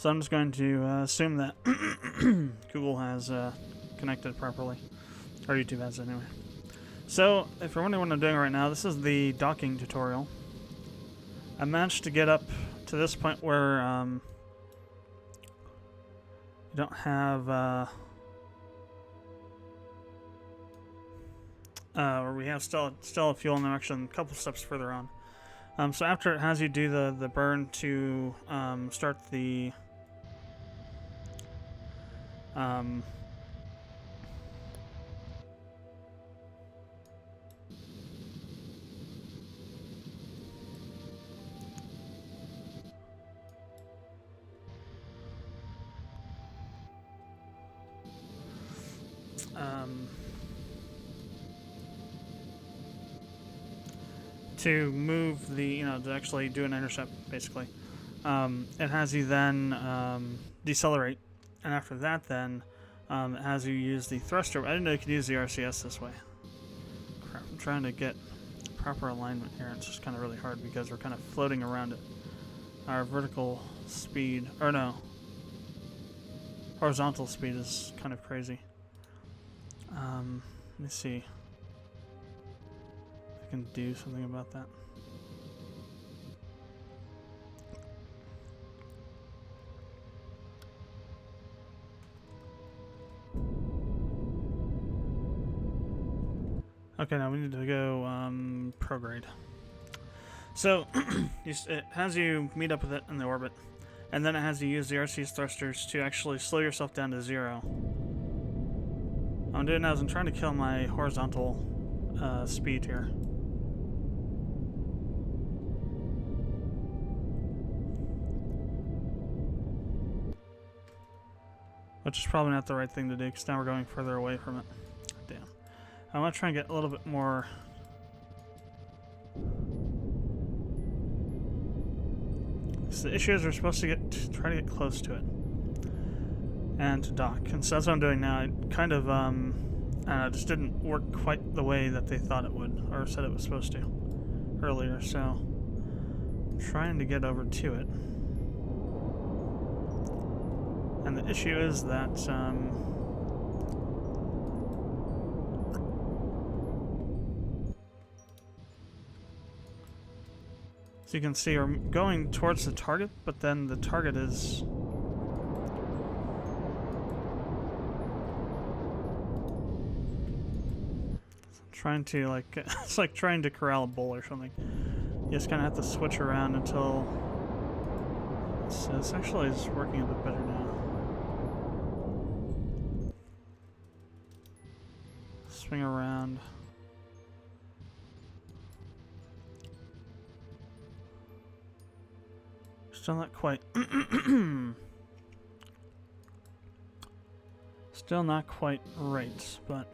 So I'm just going to assume that Google has connected properly, or YouTube has anyway. So if you're wondering what I'm doing right now, this is the docking tutorial. I managed to get up to this point where you don't have where we have still a fuel injection a couple steps further on. So after it has you do the burn to start the to move the, to actually do an intercept, basically. It has you then decelerate, and after that then it has you use the thruster. I didn't know you could use the RCS this way. Crap, I'm trying to get proper alignment here, and it's just kind of really hard because we're kind of floating around it. Our vertical speed, or no, horizontal speed is kind of crazy. Let me see if I can do something about that. Okay, now we need to go prograde. So it has you meet up with it in the orbit, and then it has you use the RCS thrusters to actually slow yourself down to 0. What I'm doing now is I'm trying to kill my horizontal speed here. Which is probably not the right thing to do, because now we're going further away from it. Damn. I want to try and get a little bit more... So the issue is we're supposed to try to get close to it. And to dock. And so that's what I'm doing now. It kind of just didn't work quite the way that they thought it would, or said it was supposed to earlier, so I'm trying to get over to it. And the issue is that so you can see we're going towards the target, but then the target is trying to, like, it's like trying to corral a bull or something. You just kind of have to switch around until this actually is working a bit better now. Swing around. Still not quite. Still not quite right, but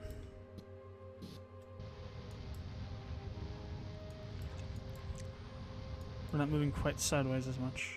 we're not moving quite sideways as much.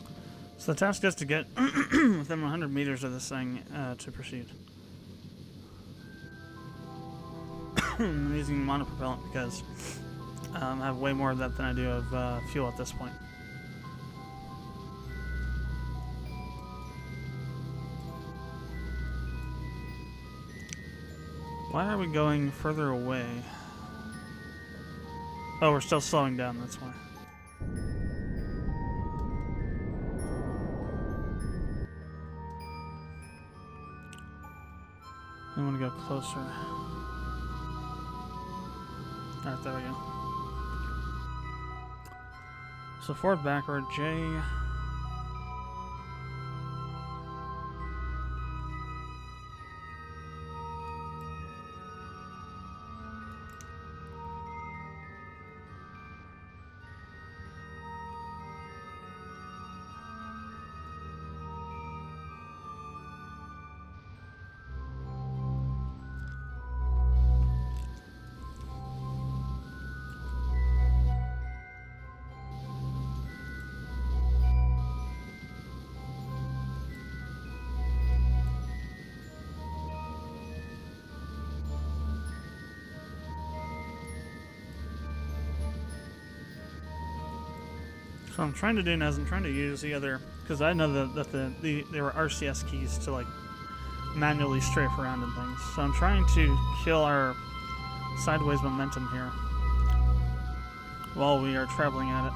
So the task is to get within 100 meters of this thing to proceed. I'm using monopropellant because I have way more of that than I do of fuel at this point. Why are we going further away? Oh, we're still slowing down, that's why. I want to go closer. Alright, there we go. So forward, backward, J. So I'm trying to do now is I'm trying to use the other, because I know that there were RCS keys to like manually strafe around and things. So I'm trying to kill our sideways momentum here while we are traveling at it.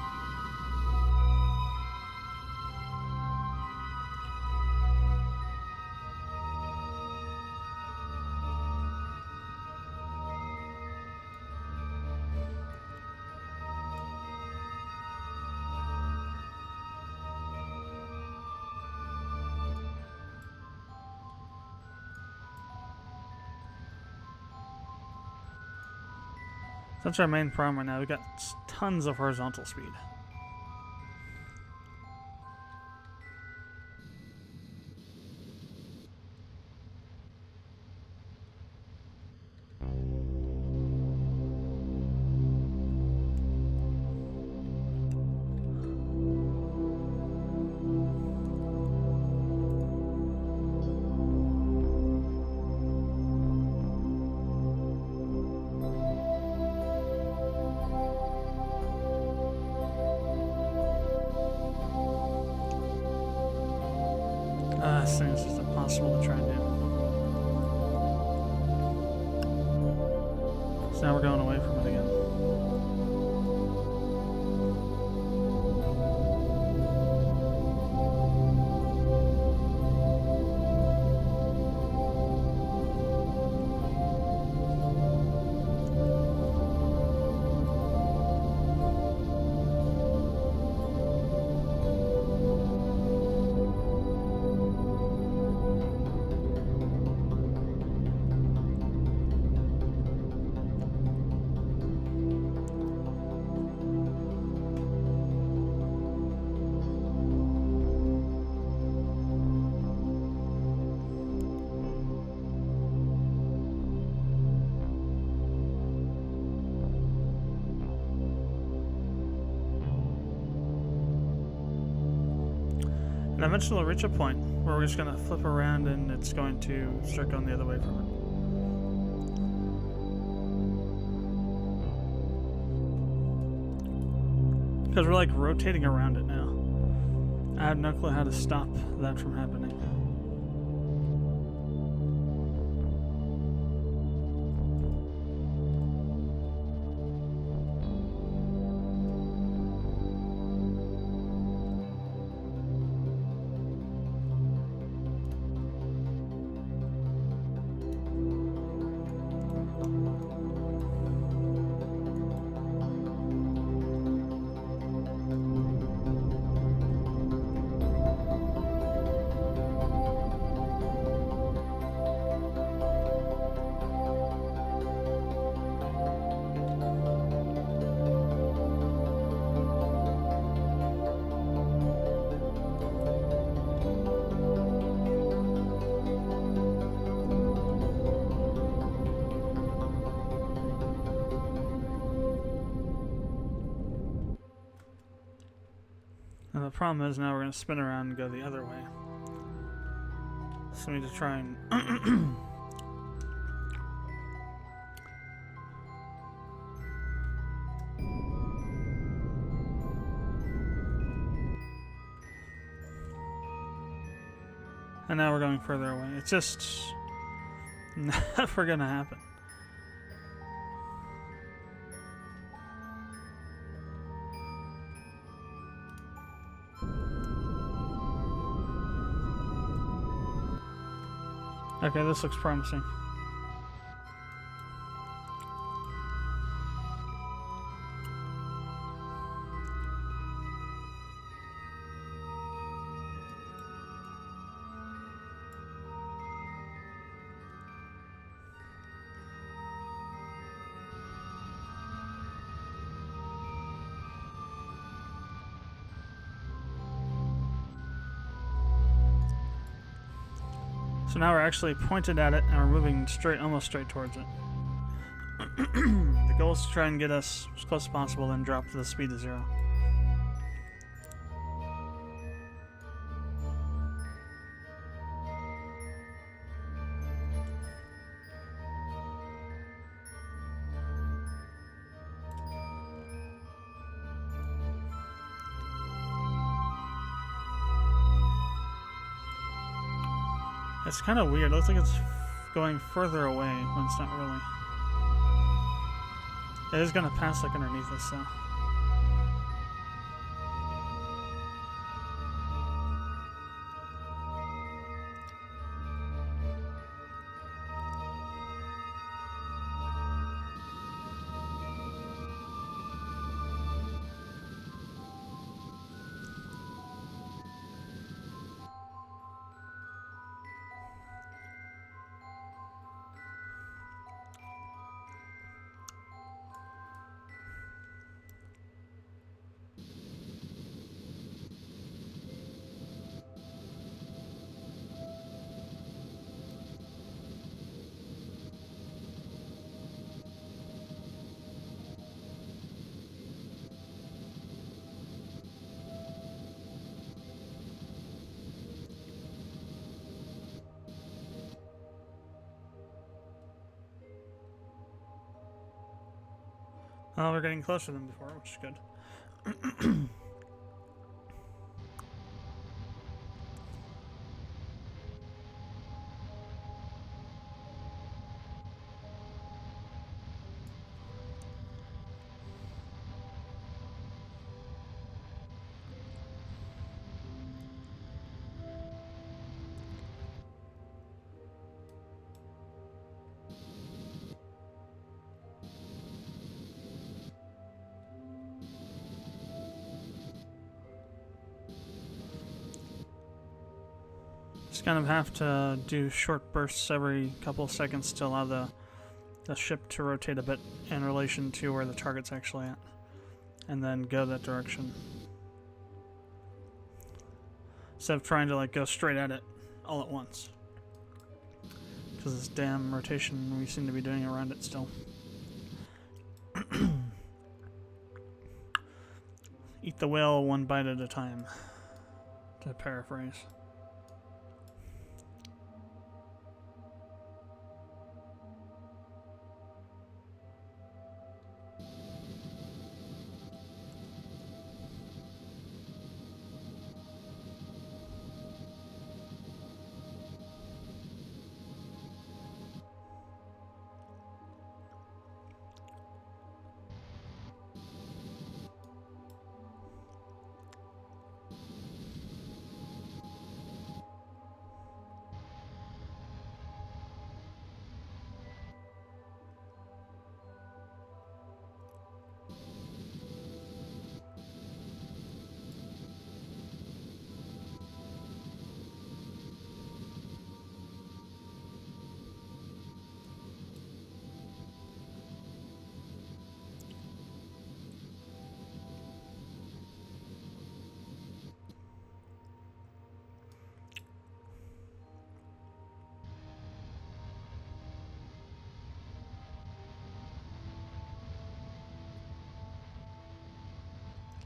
That's our main problem right now. We've got tons of horizontal speed. This thing is just impossible to try and do. So now we're going away from it again. And eventually we'll reach a point where we're just going to flip around and it's going to start going the other way from it. Because we're like rotating around it now. I have no clue how to stop that from happening. And the problem is now we're going to spin around and go the other way. So we need to try and... and now we're going further away. It's just never going to happen. Okay, this looks promising. So now we're actually pointed at it and we're moving straight, almost straight towards it. The goal is to try and get us as close as possible, then drop the speed to 0. It's kind of weird. It looks like it's going further away when it's not really. It is going to pass like underneath us, so. Oh, we're getting closer than before, which is good. Just kind of have to do short bursts every couple of seconds to allow the ship to rotate a bit in relation to where the target's actually at, and then go that direction. Instead of trying to like go straight at it all at once. Because this damn rotation we seem to be doing around it still. Eat the whale one bite at a time, to paraphrase.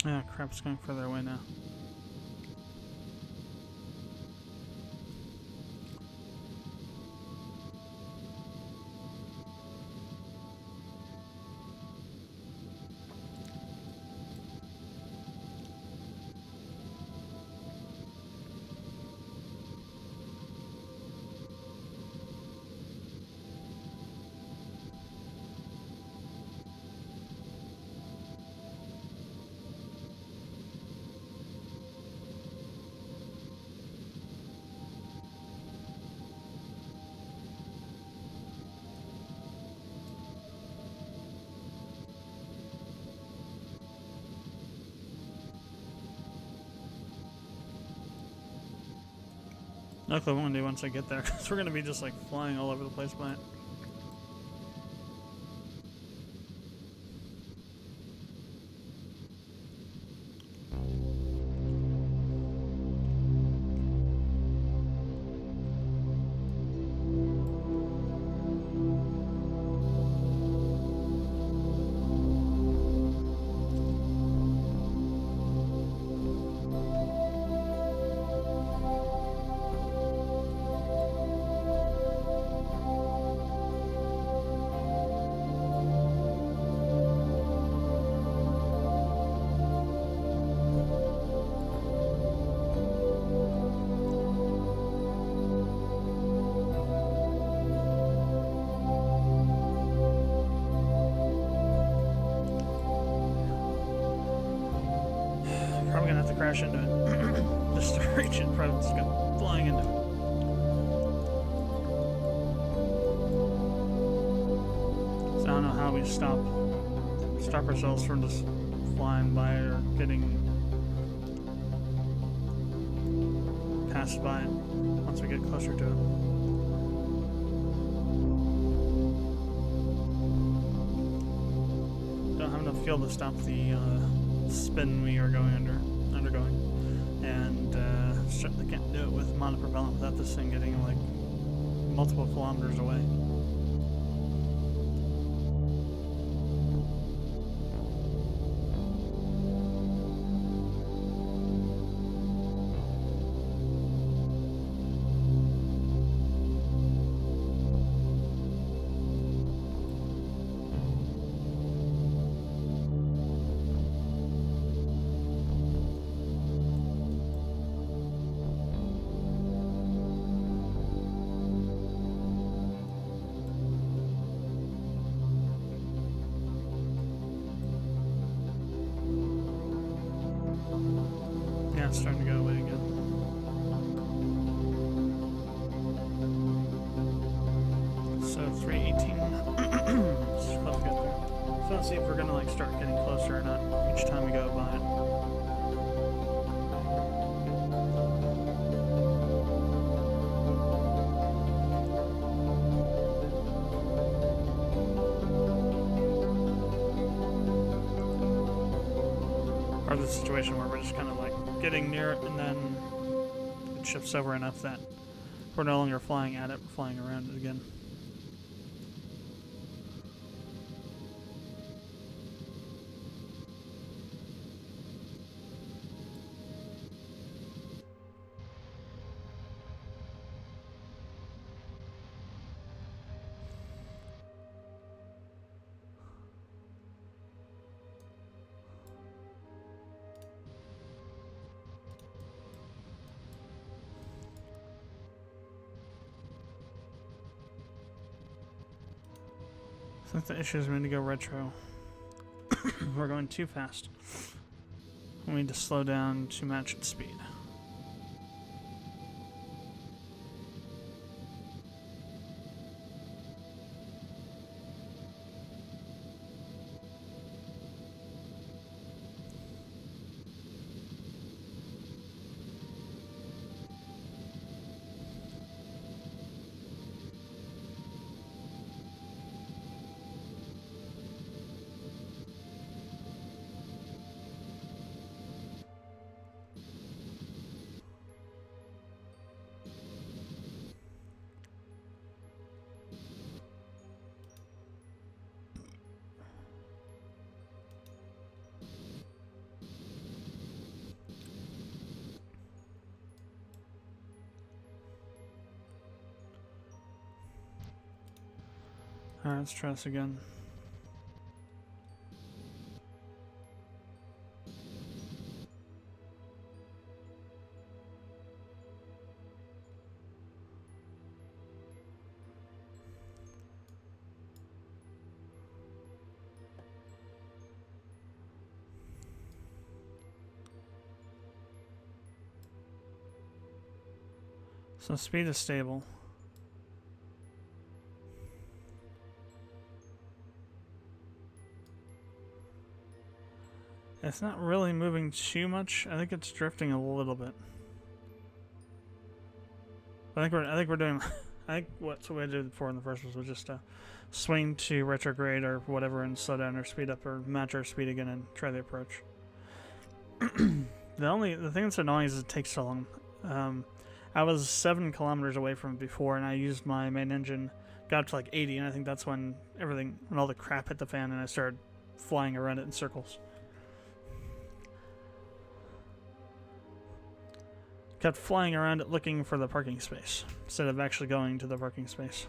Yeah, crap, it's going further away now. Luckily, I won't do once I get there, because we're going to be just like flying all over the place by it. probably gonna have to crash into it. Just to reach it, probably just go flying into it. So I don't know how we stop ourselves from just flying by or getting passed by it once we get closer to it. Don't have enough fuel to stop the spin we are undergoing, and certainly can't do it with monopropellant without this thing getting like multiple kilometers away. Yeah, it's starting to go away again. So 318. Let's get there. So let's see if we're gonna like start getting closer or not each time we go by it. Or the situation where we're just kind of like getting near it and then it shifts over enough that we're no longer flying at it, we're flying around it again. I think the issue is we need to go retro. We're going too fast. We need to slow down to match its speed. Alright, let's try this again. So speed is stable. It's not really moving too much. I think it's drifting a little bit. I think we're doing. I think what we did before in the first was just swing to retrograde or whatever and slow down or speed up or match our speed again and try the approach. The thing that's annoying is it takes so long. I was 7 kilometers away from it before, and I used my main engine, got up to like 80, and I think that's when all the crap hit the fan, and I started flying around it in circles. Kept flying around it looking for the parking space instead of actually going to the parking space.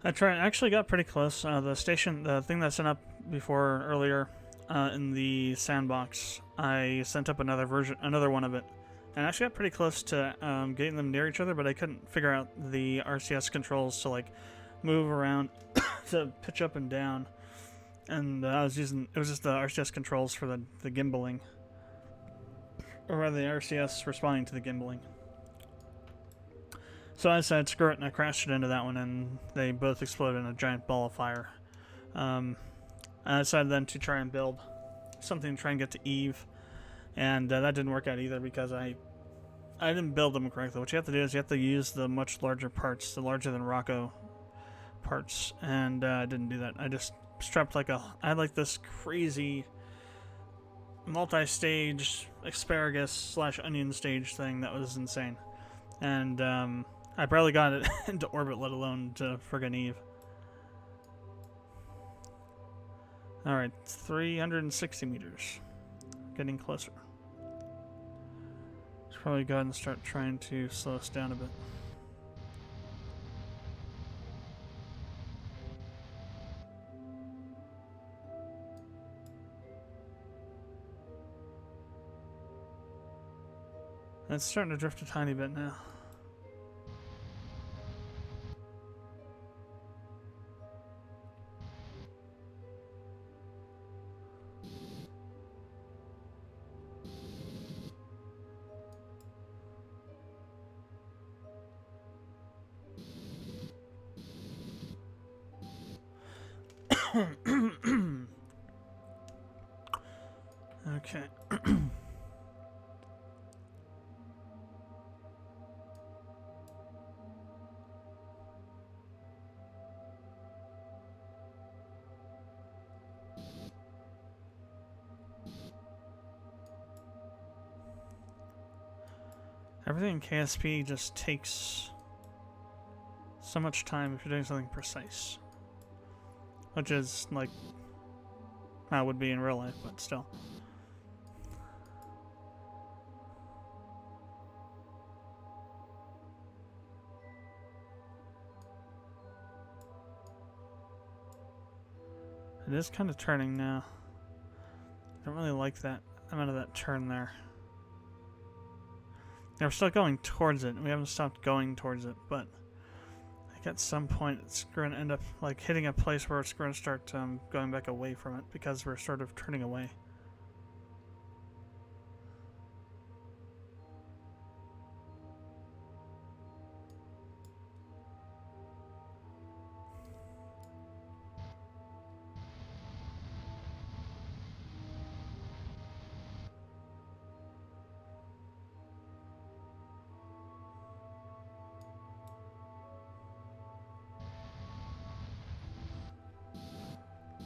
Actually got pretty close. The station, the thing that sent up before earlier, in the sandbox, I sent up another one of it, and actually got pretty close to getting them near each other, but I couldn't figure out the RCS controls to like move around to pitch up and down, and it was just the RCS controls for the gimbaling, or rather the RCS responding to the gimbaling. So I said, screw it, and I crashed it into that one, and they both exploded in a giant ball of fire. I decided then to try and build something to try and get to Eve, and that didn't work out either because I didn't build them correctly. What you have to do is you have to use the much larger parts, the larger than Rocco parts, and I didn't do that. I just strapped I had like this crazy multi-stage asparagus / onion stage thing that was insane, and I barely got it into orbit, let alone to friggin' Eve. Alright, 360 meters. Getting closer. Should probably go ahead and start trying to slow us down a bit. It's starting to drift a tiny bit now. Okay. Everything in KSP just takes so much time if you're doing something precise. Which is, like, how it would be in real life, but still. It is kind of turning now. I don't really like that amount of that turn there. Yeah, we're still going towards it. We haven't stopped going towards it, but I think at some point it's going to end up like hitting a place where it's going to start going back away from it because we're sort of turning away.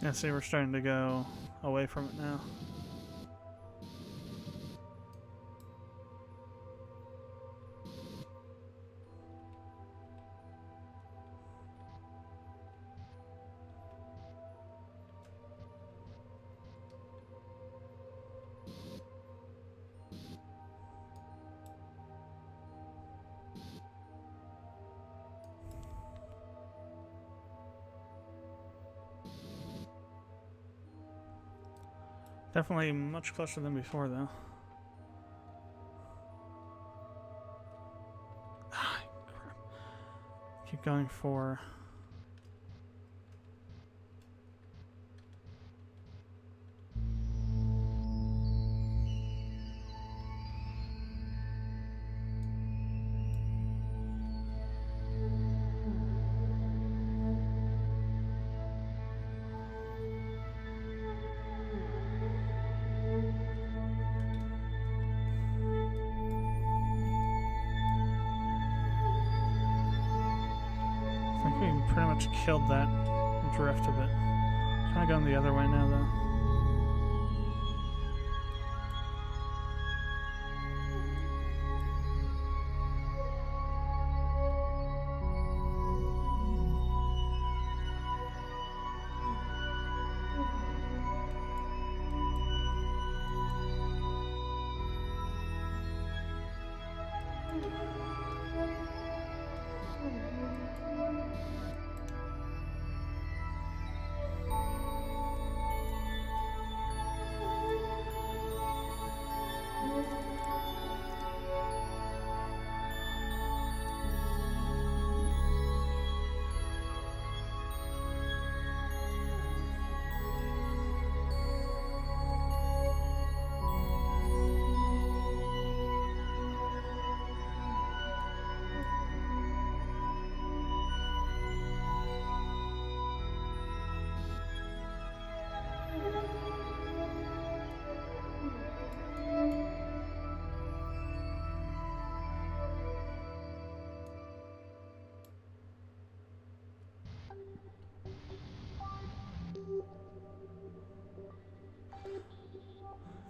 Yeah, see, we're starting to go away from it now. Definitely much closer than before, though. Ah, crap. Keep going for... I think we pretty much killed that drift a bit. Kind of going the other way now, though.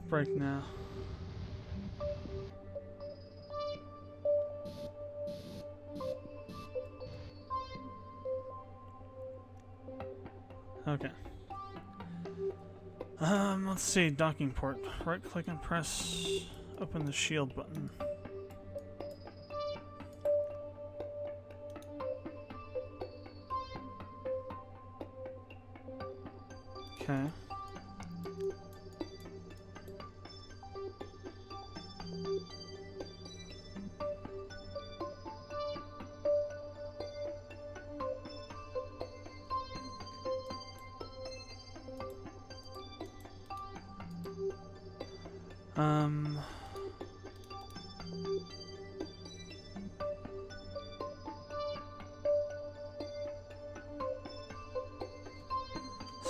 Break now. Okay. Let's see, docking port. Right click and press open the shield button. Okay.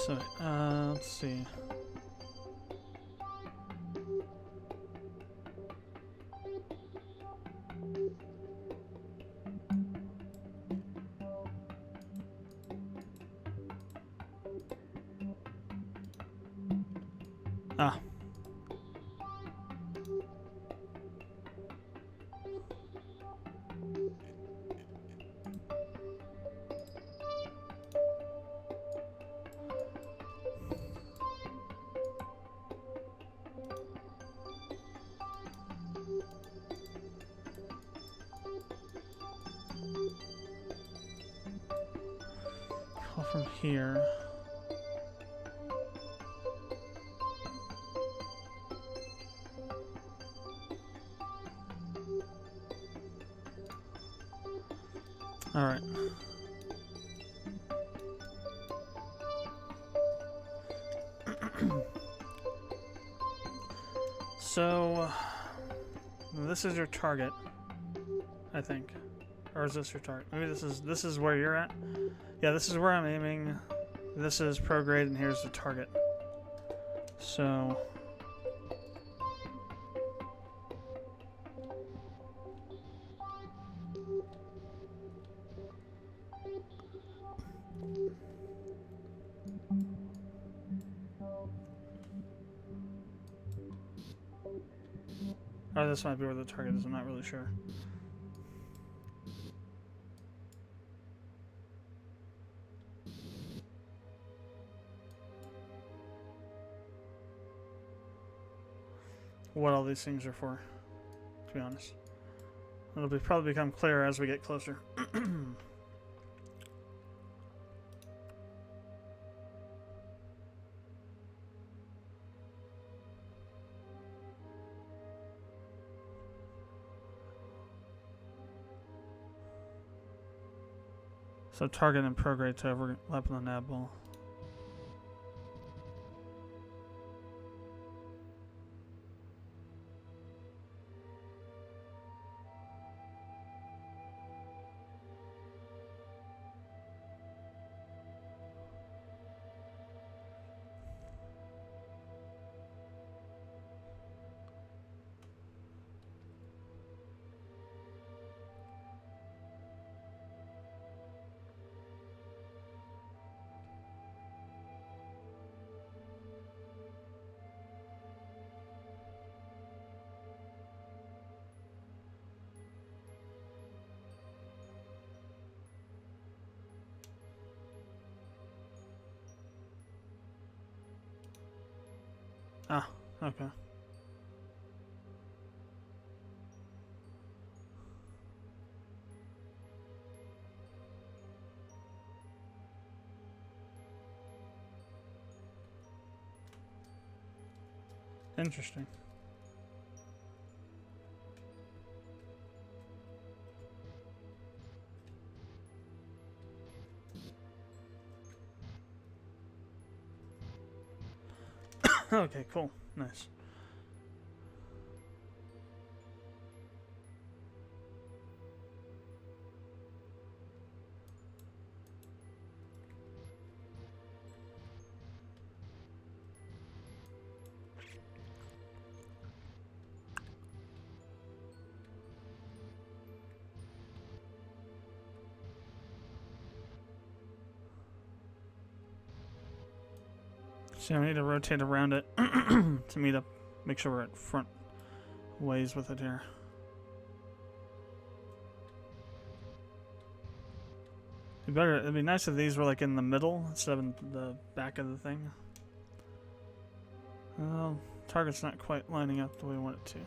So, let's see. Ah. Call from here. All right. So, this is your target, I think. Or is this your target? Maybe this is where you're at? Yeah, this is where I'm aiming. This is prograde, and here's the target. So... oh, this might be where the target is, I'm not really sure. What all these things are for, to be honest. It'll probably become clearer as we get closer. So target and prograde to overlap on the nav ball. Ah, okay. Interesting. Okay, cool. Nice. So I need to rotate around it to meet up, make sure we're at front ways with it here. It'd be nice if these were like in the middle instead of in the back of the thing. Well, target's not quite lining up the way we want it to,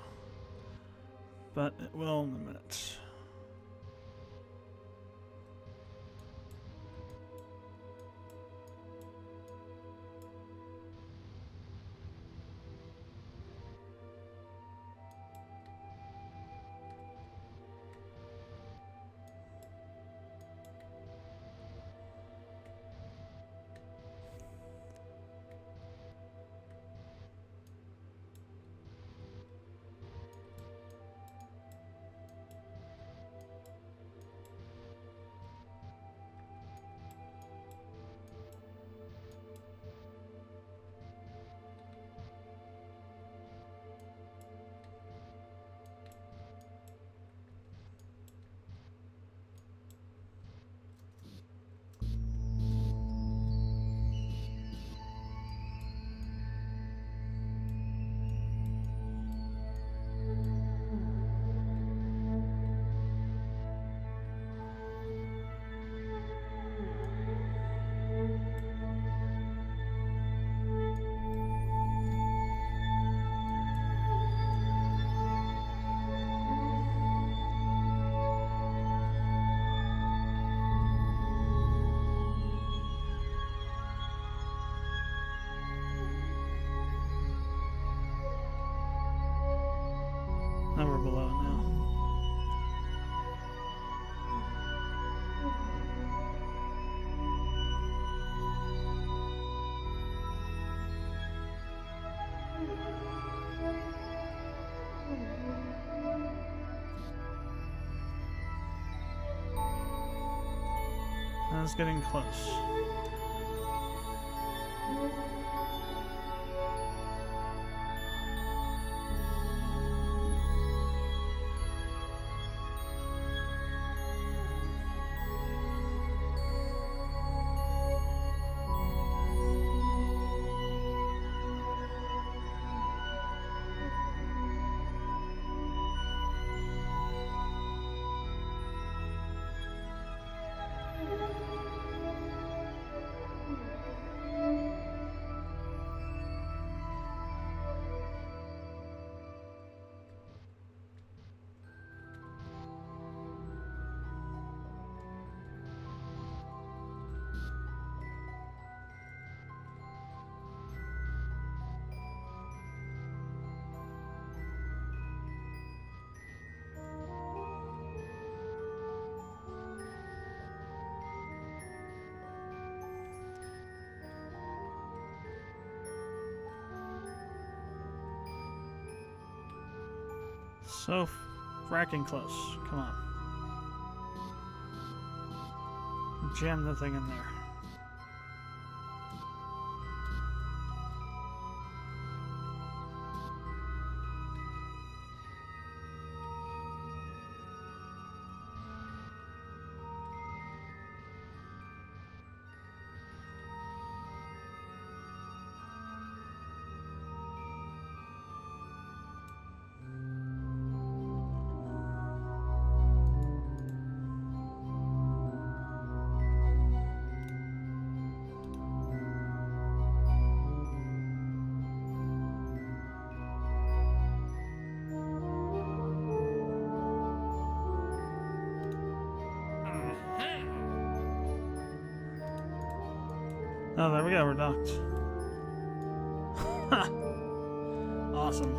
but it will in a minute. Now we're below it now. That's getting close. So fracking close. Come on. Jam the thing in there. Oh, there we go, we're docked. Awesome.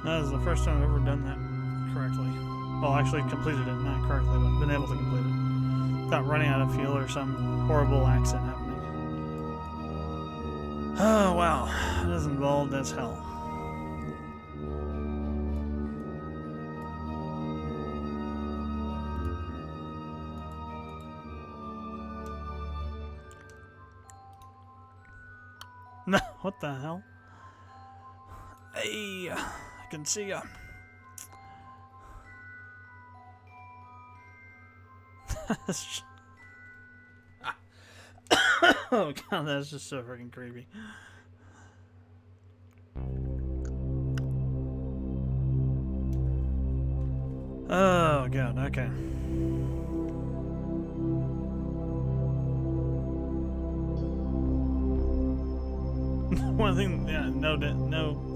That is the first time I've ever done that correctly. Well, actually completed it, not correctly, but been able to complete it. Without running out of fuel or some horrible accident happening. Oh, wow. That is involved as hell. No, what the hell? Hey, I can see ya. Oh god, that's just so freaking creepy. Oh god, okay. One thing, yeah, no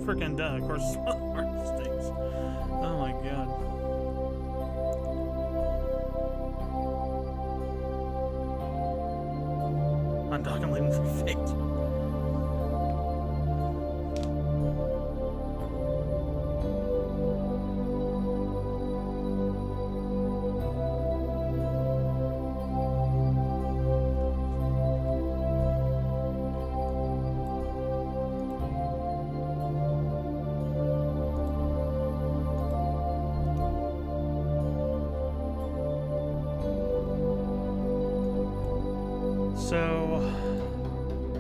freaking duh. Of course, heart stinks. Oh my god. Undock and leave him for fate. So,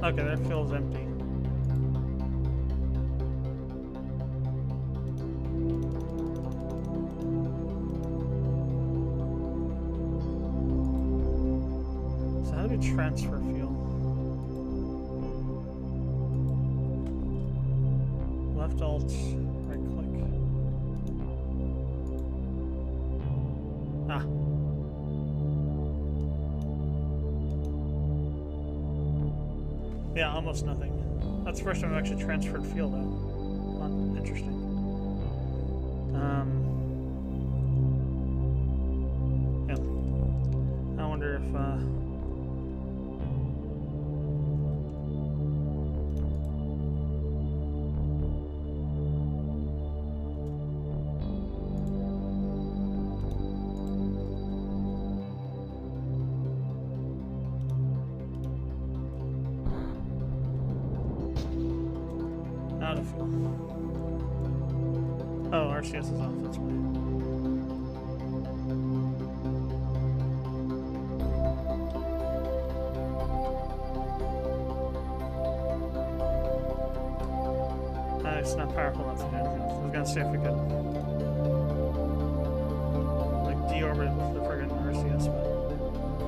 okay, that feels empty. So how do we transfer fuel? Left alt, right click. Ah. Yeah, almost nothing. That's the first time I've actually transferred fuel, though. Interesting. Yeah. I wonder if, out of fuel. Oh, RCS is off, that's why. It's not powerful enough to do anything else. I was gonna see if we could like deorbit the friggin' RCS,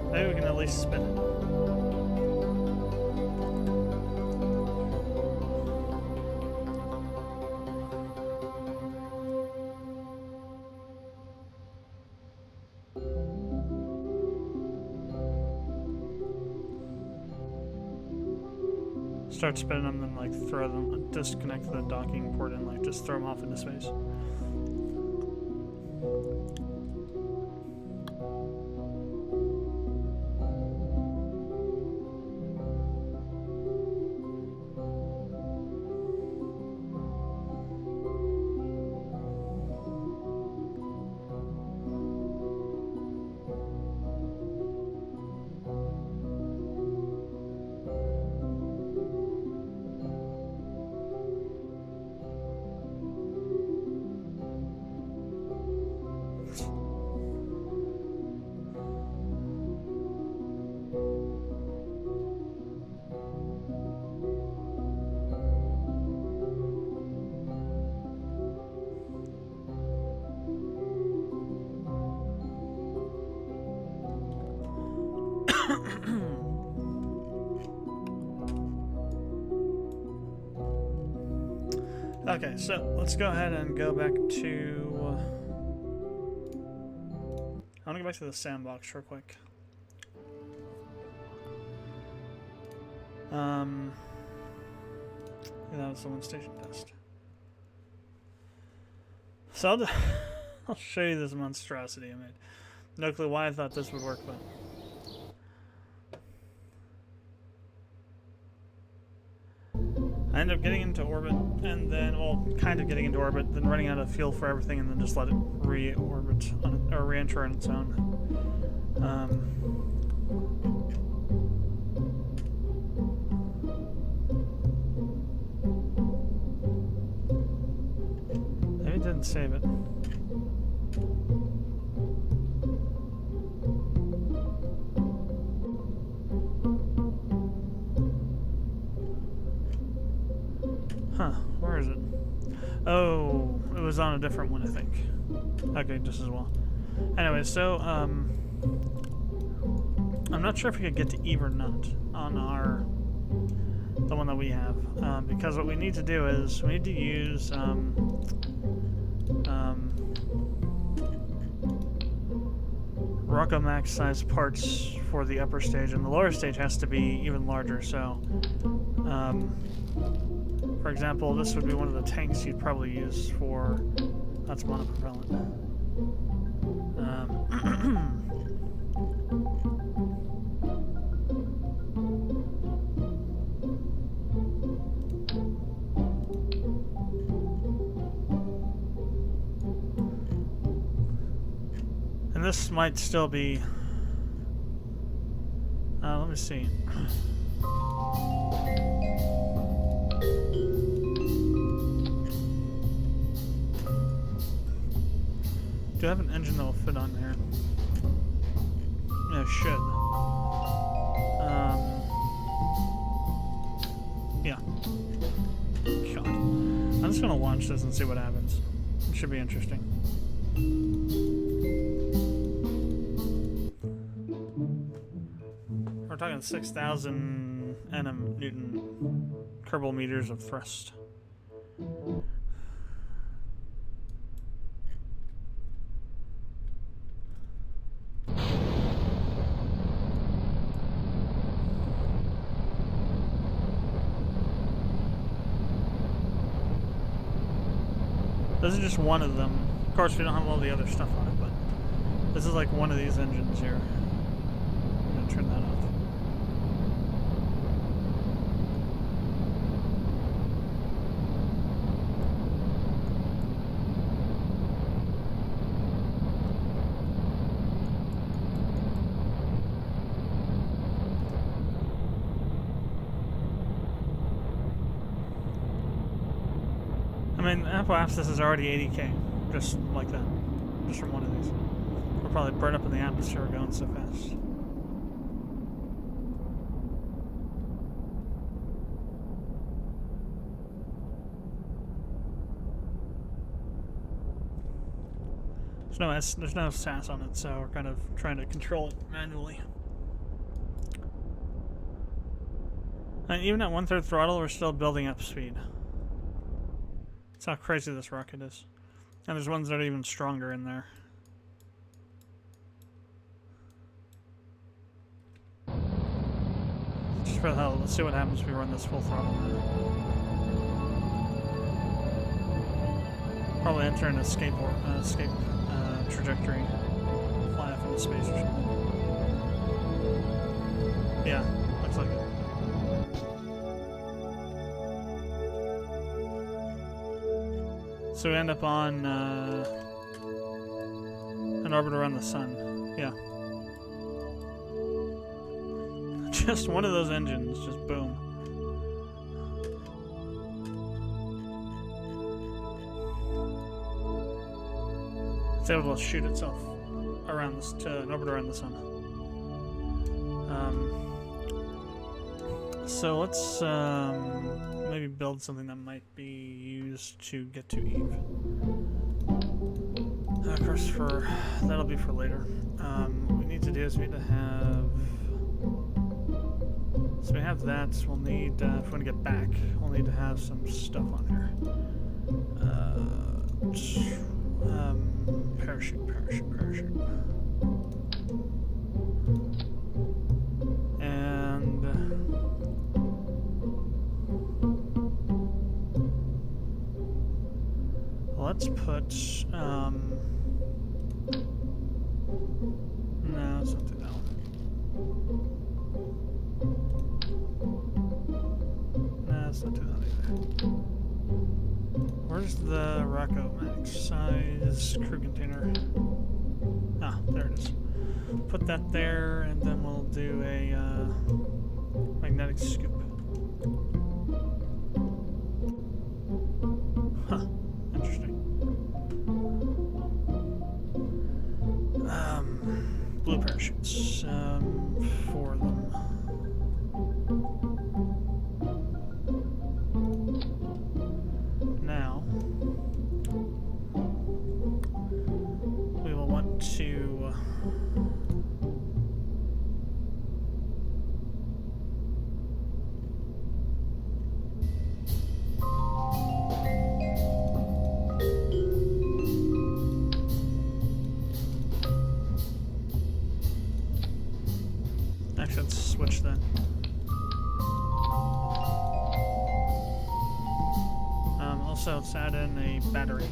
but maybe we can at least spin it. Start spinning them, then like throw them, disconnect the docking port and like just throw them off into space. Okay, so let's go ahead and go back to... I want to go back to the sandbox real quick. Yeah, that was the one station test. So I'll show you this monstrosity I made. No clue why I thought this would work, but... I ended up getting into orbit, and then, well, kind of getting into orbit, then running out of fuel for everything, and then just let it re-orbit, or re-enter on its own. Maybe it didn't save it. Huh, where is it? Oh, it was on a different one, I think. Okay, just as well. Anyway, so, I'm not sure if we could get to Eve or not on the one that we have, because what we need to do is we need to use Rocco Max size parts for the upper stage, and the lower stage has to be even larger. So, for example, this would be one of the tanks you'd probably use for. That's monopropellant. And this might still be. Let me see. Do I have an engine that will fit on there? Yeah, it should. Yeah. God. I'm just gonna launch this and see what happens. It should be interesting. We're talking 6,000 Newton Kerbal meters of thrust. This is just one of them. Of course, we don't have all the other stuff on it, but this is like one of these engines here. I'm gonna turn that off. I mean, Apoapsis is already 80k, just like that, just from one of these. We'll probably burn up in the atmosphere going so fast. There's no SAS on it, so we're kind of trying to control it manually. And even at 1/3 throttle, we're still building up speed. That's how crazy this rocket is. And there's ones that are even stronger in there. Just for the hell, let's see what happens if we run this full throttle now. Probably enter an escape trajectory. Fly off into space or something. Yeah, looks like it. So we end up on an orbit around the sun. Yeah. Just one of those engines, just boom. It's able to shoot itself around this to an orbit around the sun. So let's maybe build something that might be used to get to Eve. Of course, that'll be for later. What we need to do is we need to have. So we have that. We'll need, if we want to get back, we'll need to have some stuff on here. Parachute. And let's put, no, let's not do that one. No, let's not do that either. Where's the Rocco Max size crew container? Ah, there it is. Put that there, and then we'll do a magnetic scoop. Huh, interesting. Blue parachutes, 4 of them. Now, we will want to Actually, let's switch that. Also, let's add in a battery,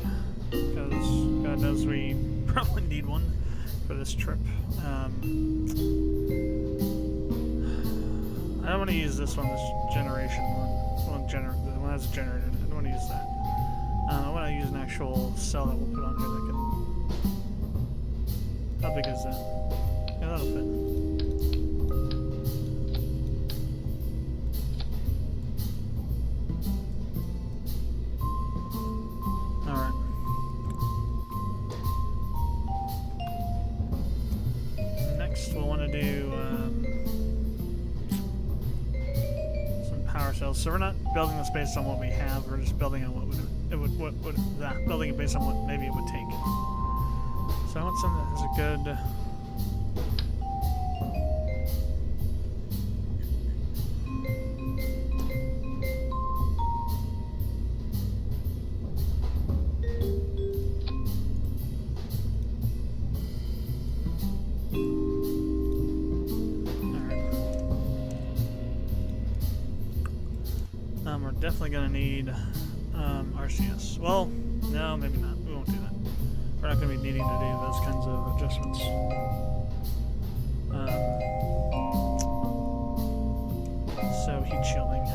because God knows we probably need one for this trip. I don't want to use this one, this generation one. The one that has a generator. I don't want to use that. I want to use an actual cell that we'll put on here that can... How big is that? Yeah, that'll fit. Alright. Next, we'll want to do some power cells. So we're not building this based on what we have. We're just building on what building it based on what maybe it would take. So I want something that has a good. We're definitely going to need RCS. Well, no, maybe not. We won't do that. We're not going to be needing to do those kinds of adjustments. So, heat shielding.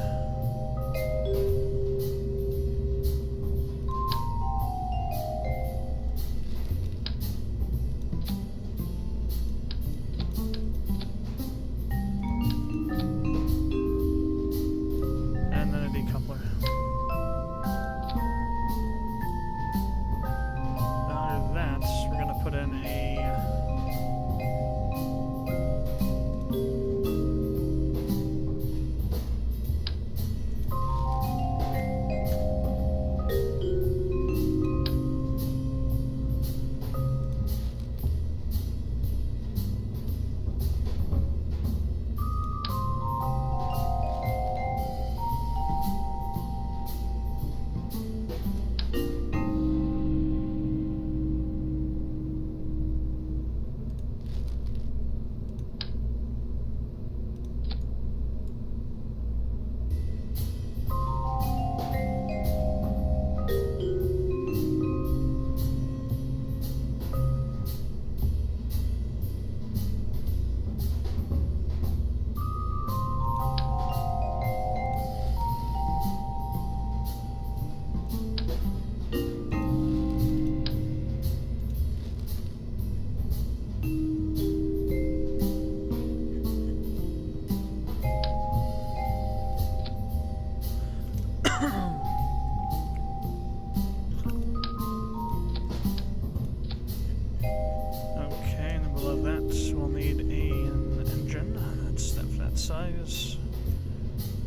Size.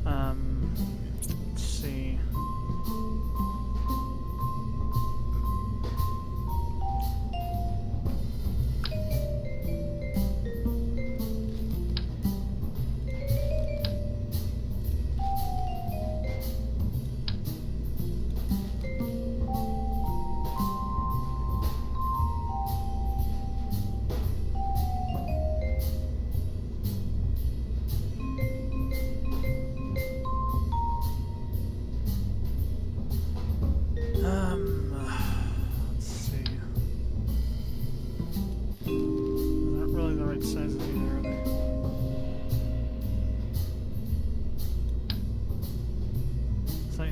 Let's see.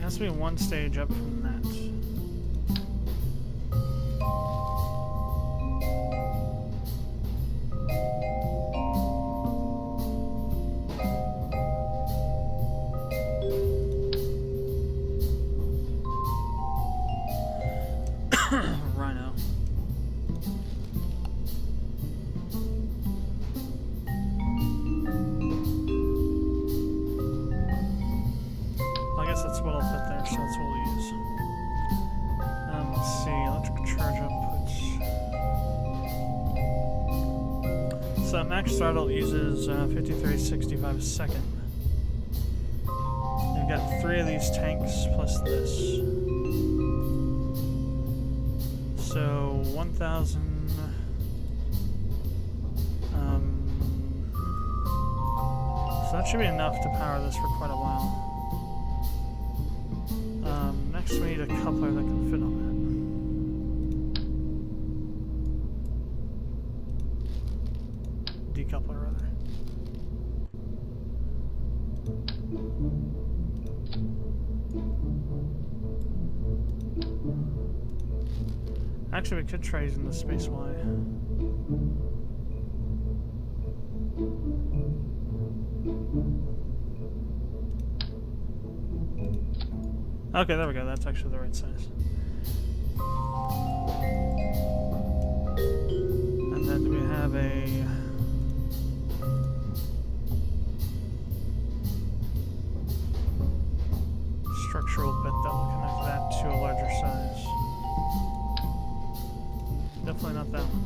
Has to be one stage up from that. Rhino. That's what'll fit there, so that's what we'll use. Let's see, electrical charge outputs. So max throttle uses 5365 a second. We've got 3 of these tanks plus this. So 1000. that should be enough to power this for quite a while. Next we need a coupler that can fit on that. Decoupler, rather. Actually, we could try using the space Y. Okay, there we go. That's actually the right size. And then we have a structural bit that will connect that to a larger size. Definitely not that one.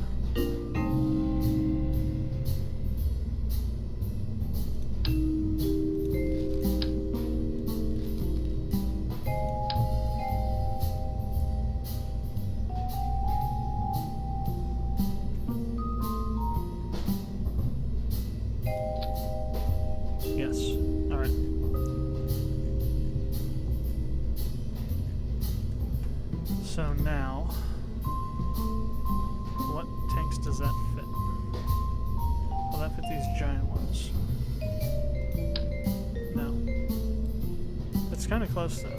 Yes. All right. So now, what tanks does that fit? Will that fit these giant ones? No. It's kind of close though.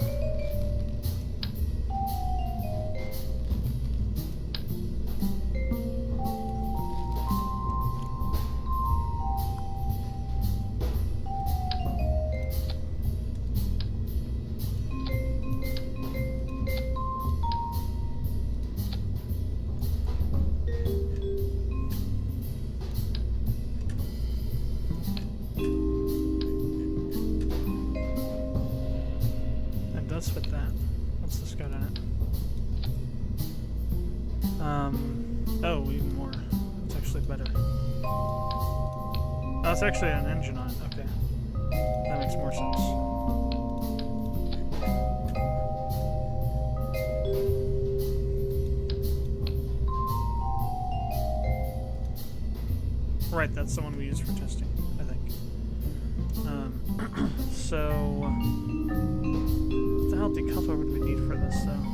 Does fit that. What's this got in it? Oh, even more. It's actually better. Oh, it's actually an engine on it. Okay. That makes more sense. Right, that's the one we use for testing, I think. So... what the hell decoupler would we need for this, though?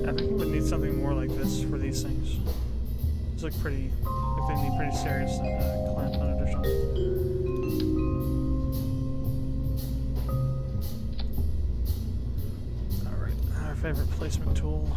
I think we would need something more like this for these things. These look pretty, like they need pretty serious clamp on it or something. Alright, our favorite placement tool.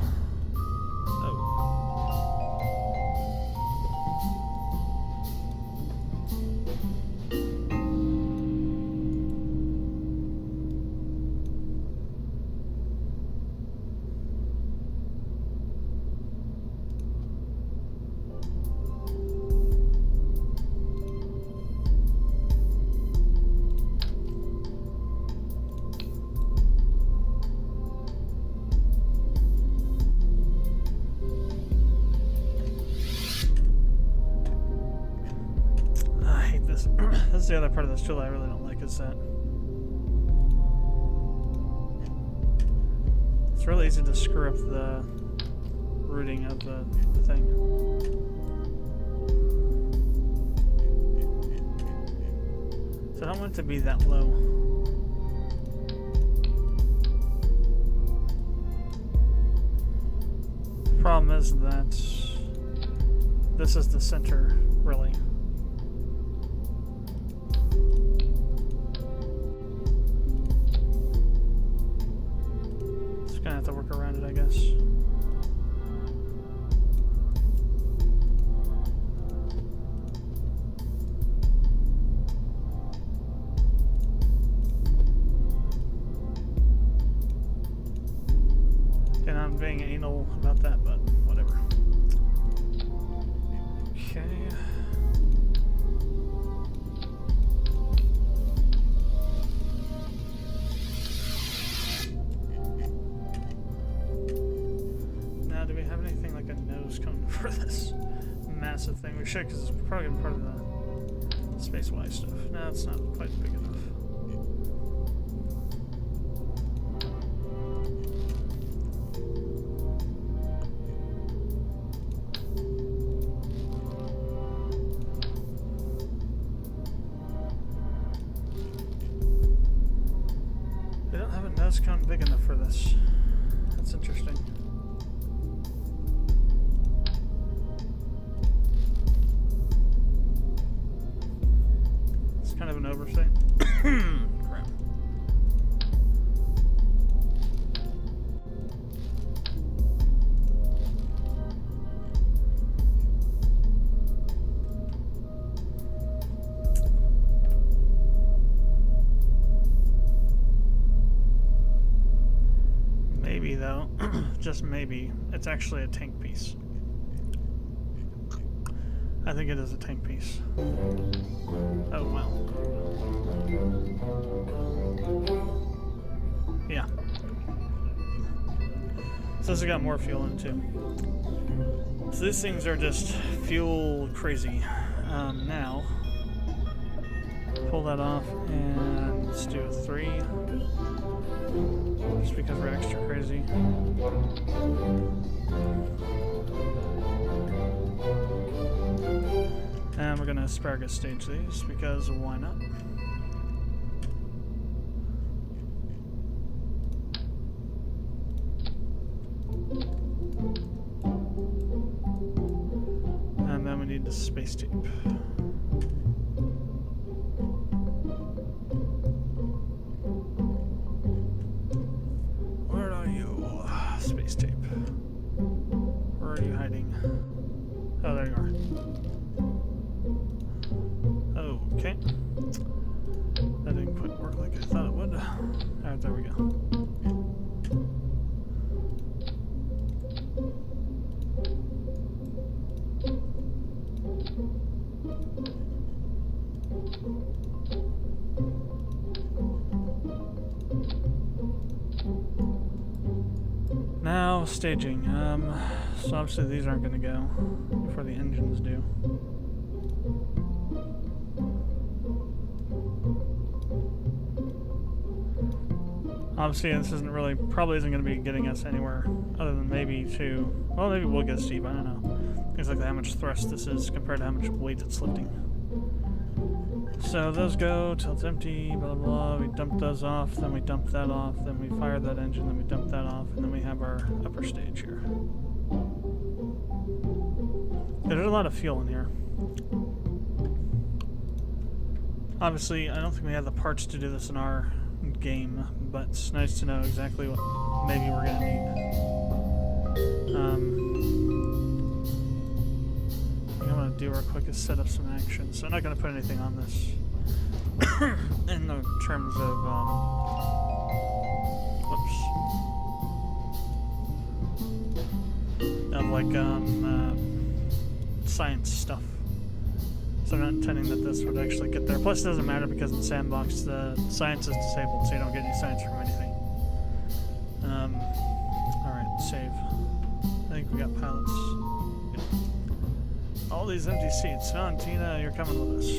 That's the other part of this tool I really don't like, is that it's really easy to screw up the routing of the thing. So I don't want it to be that low. The problem is that this is the center, really. Gonna have to work around it, I guess. And I'm being anal about that, but whatever. Okay. For this massive thing. We should, because it's probably gonna be part of the Space Y stuff. No, it's not quite big enough. that's kind of big enough for this. That's interesting. It's kind of an oversight. Crap. Maybe though, just maybe, it's actually a tank piece. I think it is a tank piece. Oh, well. Yeah. So this has got more fuel in it too. So these things are just fuel crazy. Now, pull that off and let's do a 3. Just because we're extra crazy. And we're gonna asparagus stage these because why not? And then we need the space tape. Where are you? Space tape. Where are you hiding? Oh, there you are. Okay. That didn't quite work like I thought it would. Alright, there we go. Now, staging. So obviously these aren't going to go before the engines do. Obviously, this isn't really, probably isn't going to be getting us anywhere other than maybe to, well, maybe we'll get steep, I don't know. Exactly how much thrust this is compared to how much weight it's lifting. So those go till it's empty, blah, blah, blah. We dump those off, then we dump that off, then we fire that engine, then we dump that off, and then we have our upper stage here. There's a lot of fuel in here. Obviously, I don't think we have the parts to do this in our game, but it's nice to know exactly what maybe we're going to need. What I'm going to do real quick is set up some action. So I'm not going to put anything on this in the terms of whoops, of like science stuff. So I'm not intending that this would actually get there. Plus it doesn't matter because in Sandbox the science is disabled, so you don't get any science from anything. Alright, save. I think we got pilots. Good. All these empty seats. Valentina, you're coming with us.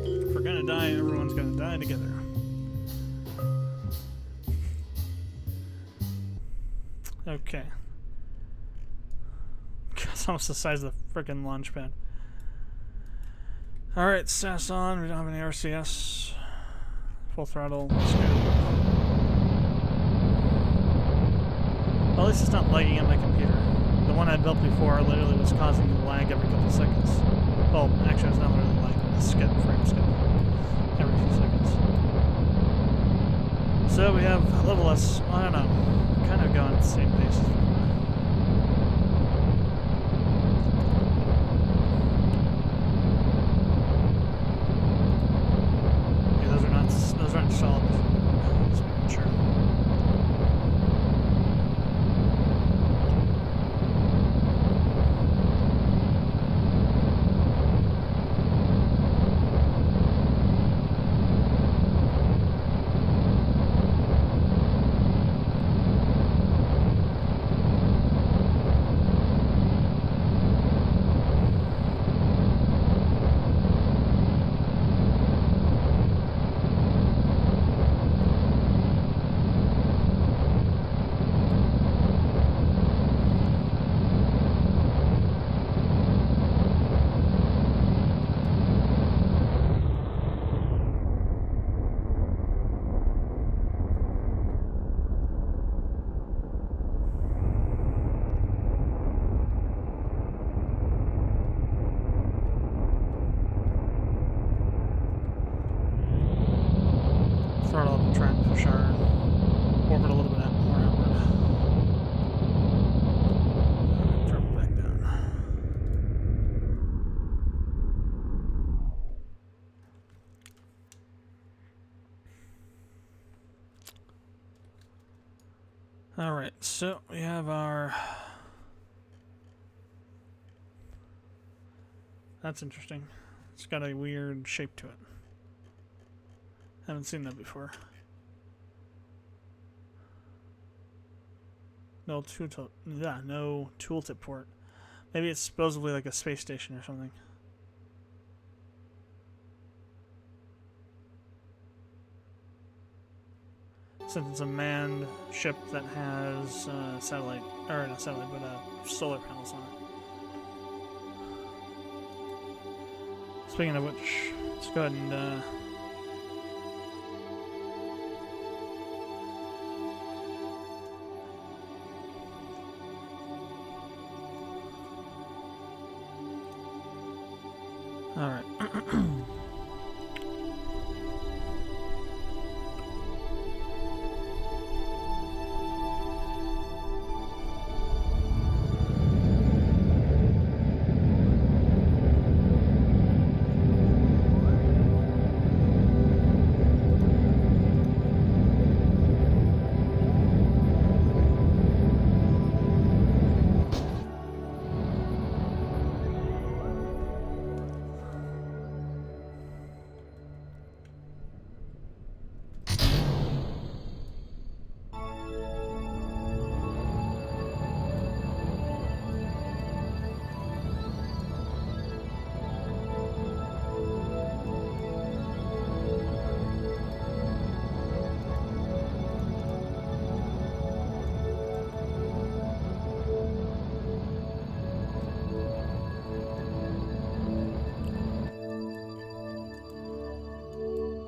If we're gonna die, everyone's gonna die together. Okay. It's almost the size of the frickin' launch pad. Alright, SAS on. We don't have any RCS. Full throttle. Let's go. Well, at least it's not lagging on my computer. The one I built before literally was causing me to lag every couple seconds. Well, actually, it's not literally lag, but it's frame skip. Every few seconds. So we have a little less, I don't know, kind of going at the same pace as before. Yeah, those aren't solid. Just making sure. Alright, so we have our... That's interesting. It's got a weird shape to it. Haven't seen that before. No tooltip. Yeah, no tooltip port. Maybe it's supposedly like a space station or something. Since it's a manned ship that has satellite, or not satellite, but solar panels on it. Speaking of which, let's go ahead and all right.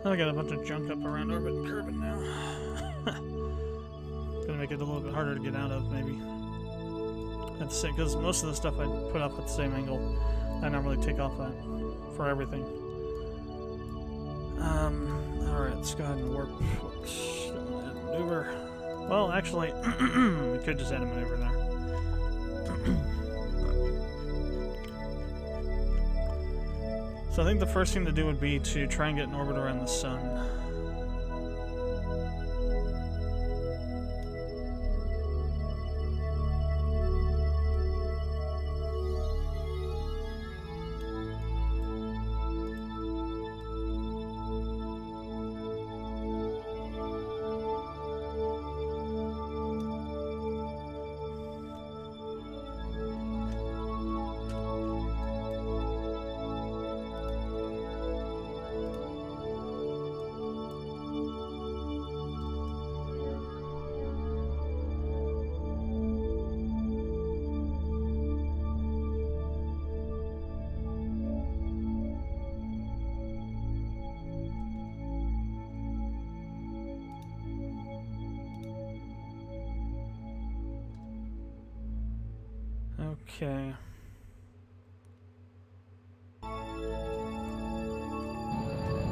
I got a bunch of junk up around orbit and Kerbal now. Gonna make it a little bit harder to get out of, maybe. Because most of the stuff I put off at the same angle, I normally take off that for everything. Alright, let's go ahead and warp. Whoops. Add maneuver. Well, actually, we could just add a maneuver there. So I think the first thing to do would be to try and get an orbit around the sun. Okay.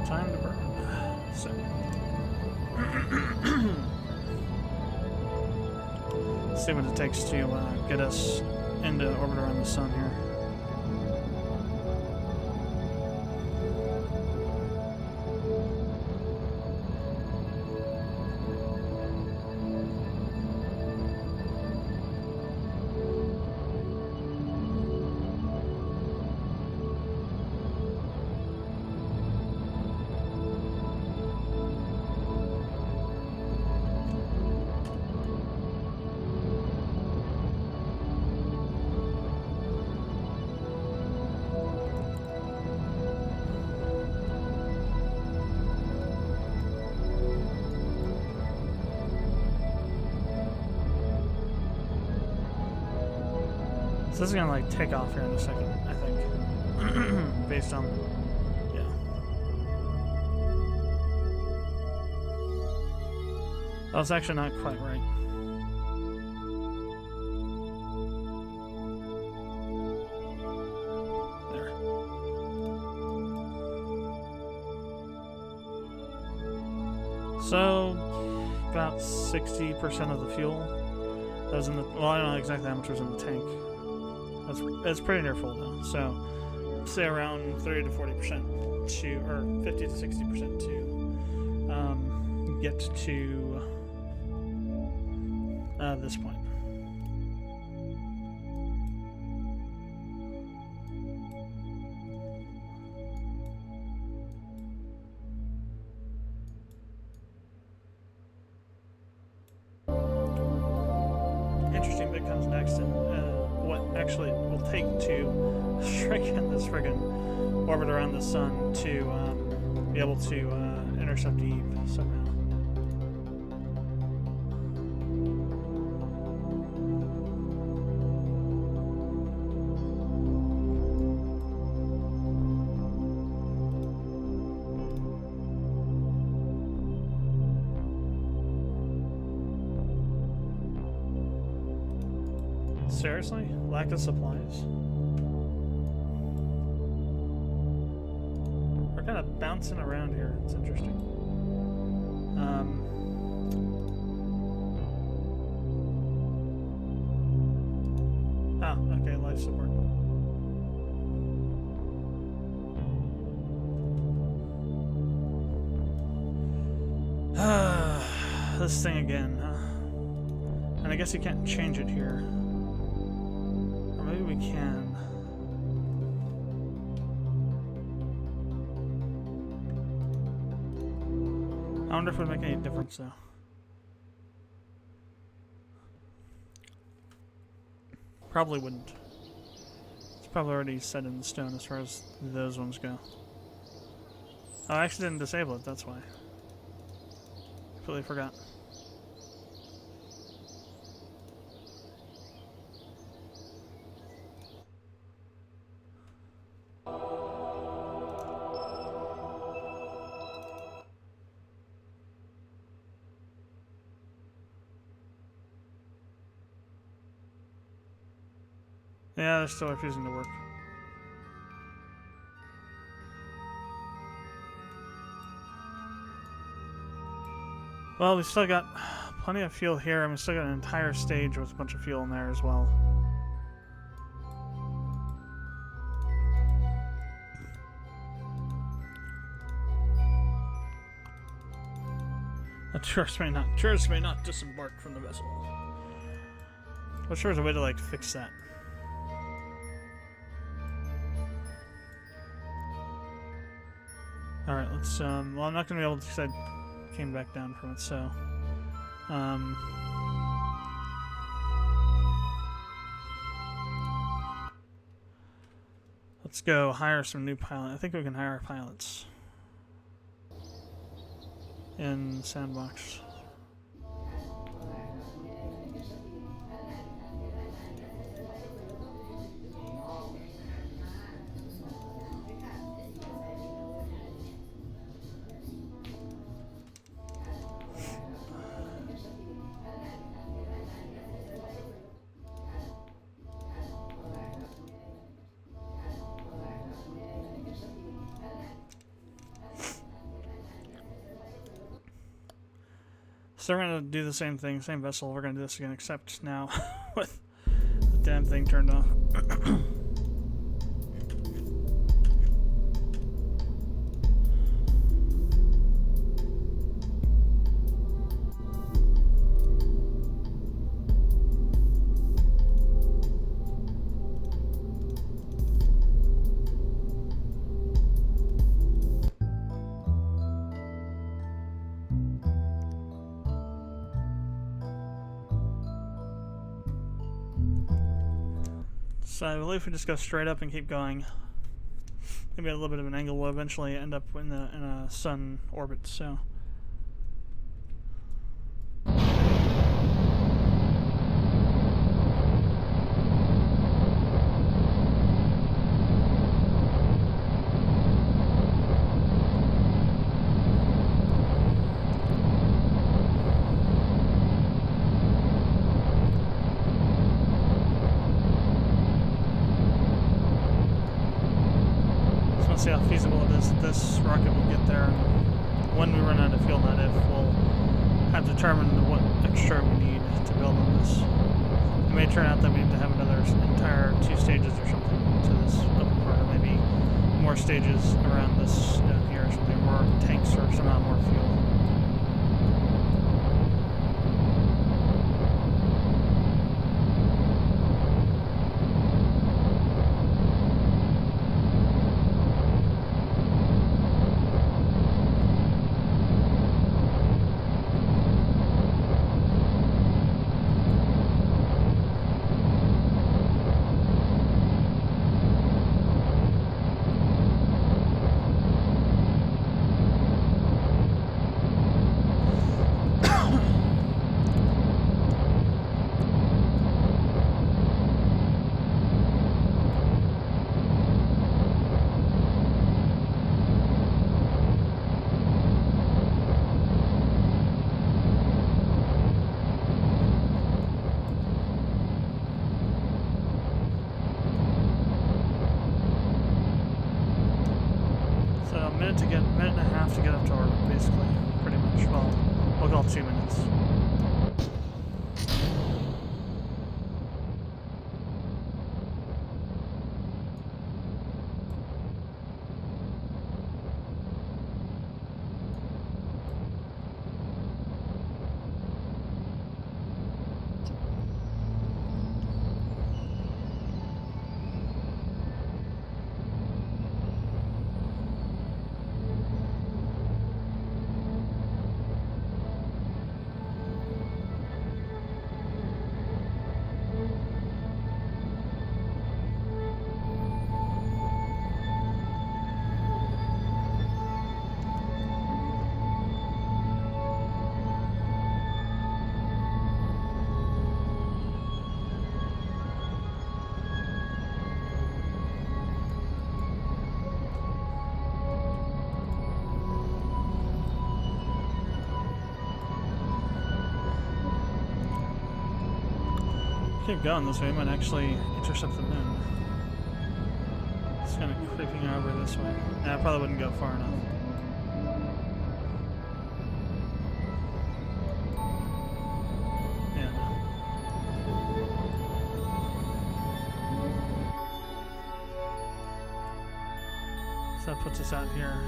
Time to burn. So. See what it takes to get us into orbit around the sun here. So this is gonna like take off here in a second, I think. Based on, yeah. That was actually not quite right. There. So about 60% of the fuel that was in the, well, I don't know exactly how much was in the tank. That's pretty near full now. So say around 30 to 40% to, or 50 to 60% to get to this point. Interesting bit comes next, and what actually it will take to shrink in this friggin' orbit around the sun to be able to intercept Eve somehow. Seriously? Lack of supplies? We're kind of bouncing around here. It's interesting. Oh, okay, life support. This thing again, huh? And I guess you can't change it here. Or maybe we can. I wonder if it would make any difference though. Probably wouldn't. It's probably already set in stone as far as those ones go. Oh, I actually didn't disable it, that's why. Completely forgot. Yeah, they're still refusing to work. Well, we still got plenty of fuel here, and we still got an entire stage with a bunch of fuel in there as well. Tourists may not disembark from the vessel. I'm sure there's a way to like fix that. Alright, let's well, I'm not gonna be able to because I came back down from it, so let's go hire some new pilots. I think we can hire pilots in Sandbox. So we're gonna do the same thing, same vessel. We're gonna do this again, except now with the damn thing turned off. So I believe if we just go straight up and keep going, maybe at a little bit of an angle, we'll eventually end up in a sun orbit. So. See how feasible it is that this rocket will get there, and when we run out of fuel, not if, we'll have determined what extra we need to build on this. It may turn out that we need to have another entire 2 stages or something to this upper part, or maybe more stages around this down here or something, more tanks or somehow more fuel. minute and a half to get up to orbit, basically, pretty much. Well, we'll call 2 minutes. Keep going this way, we might actually intercept the moon. It's kind of creeping over this way. Yeah, I probably wouldn't go far enough. Yeah, no. So that puts us out here.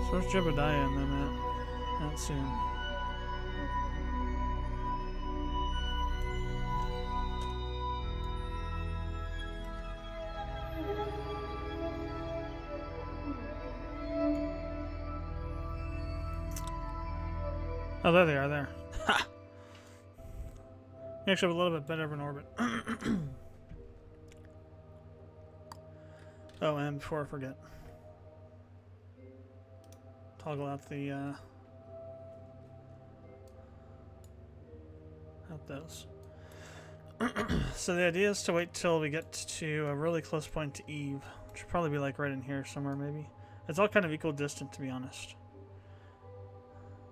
So where's Jebediah and them at? I don't see him. Oh, there they are, there. Ha! You actually have a little bit better of an orbit. Oh, and before I forget, toggle out the out those. So the idea is to wait till we get to a really close point to Eve, which would probably be like right in here somewhere, maybe. It's all kind of equal distant, to be honest.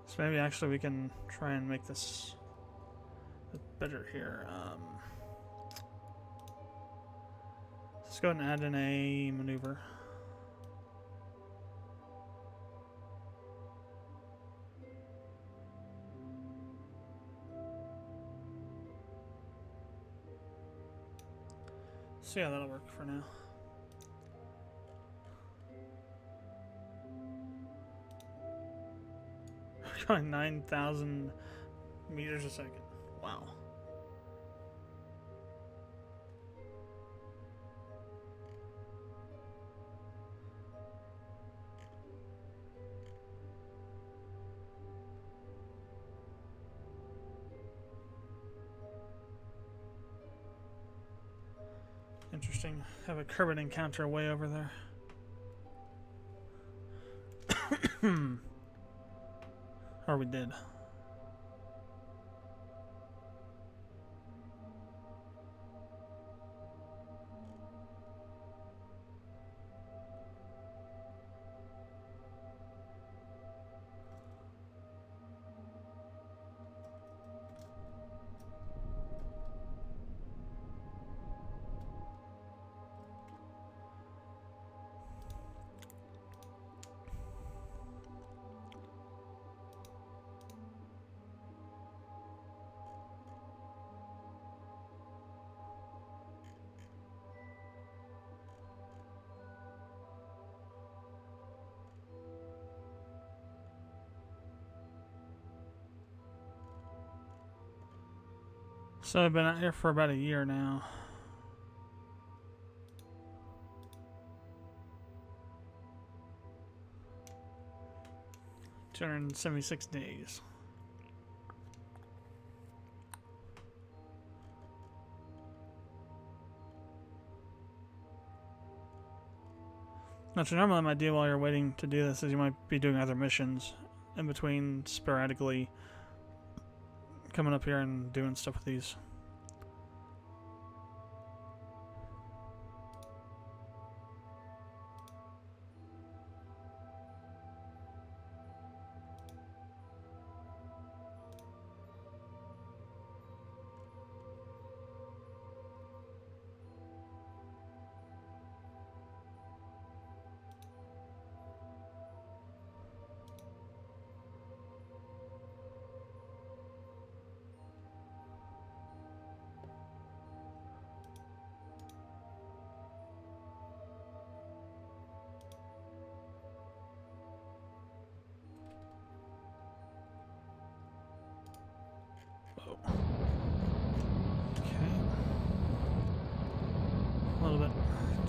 So maybe actually we can try and make this a bit better here. Let's go ahead and add in a maneuver. So yeah, that'll work for now. We're going 9,000 meters a second. Wow. Interesting. Have a Kerbal encounter way over there. Or we did. So I've been out here for about a year now. $276 days. Now, so normally my idea while you're waiting to do this is you might be doing other missions in between, sporadically coming up here and doing stuff with these.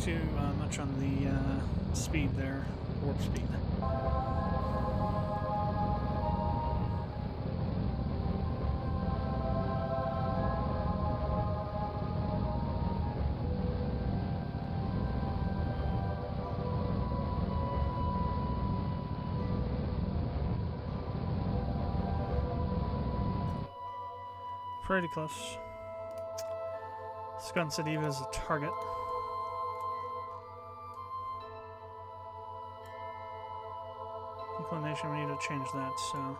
too much on the speed there, warp speed. Pretty close. Scun City is a target. Inclination, we need to change that, so.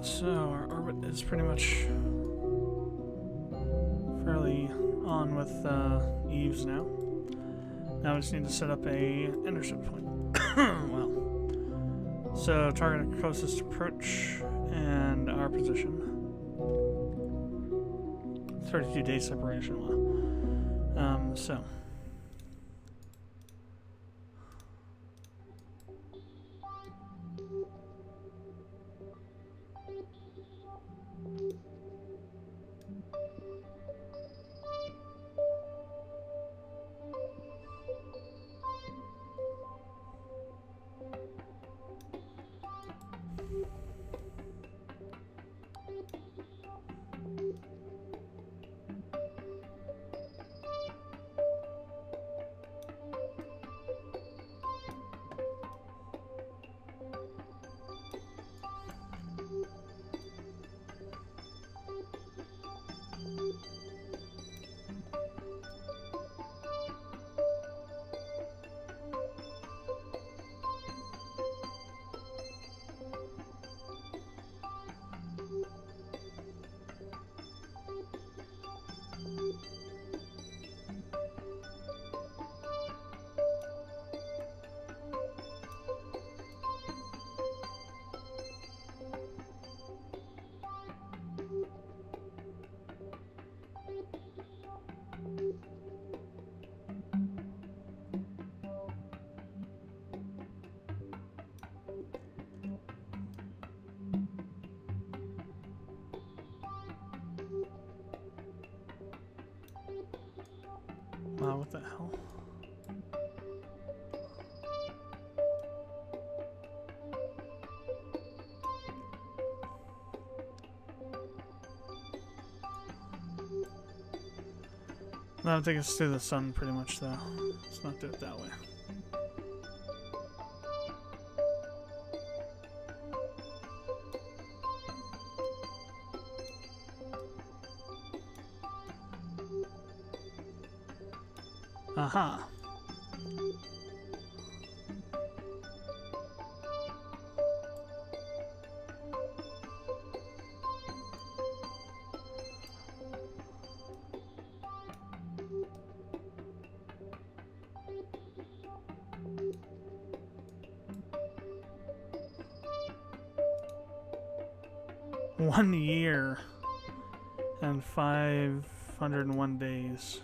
So our orbit is pretty much fairly on with Eves now. Now we just need to set up a intercept point. Well, so target closest approach and our position. 32 day separation. Wow. So. Wow, what the hell? That'll take us to the sun pretty much though. Let's not do it that way. Aha. One year and 501 days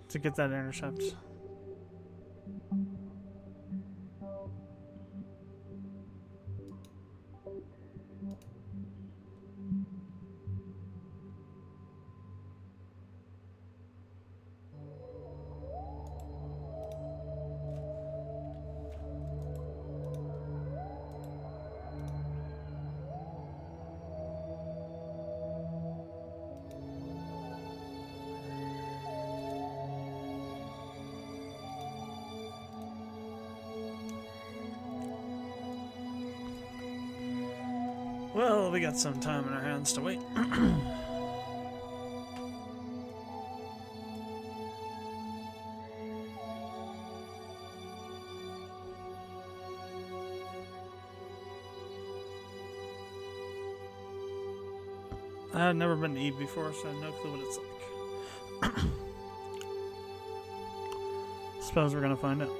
to get that intercept. Well, we got some time in our hands to wait. I've never been to Eve before, so I have no clue what it's like. Suppose we're gonna find out.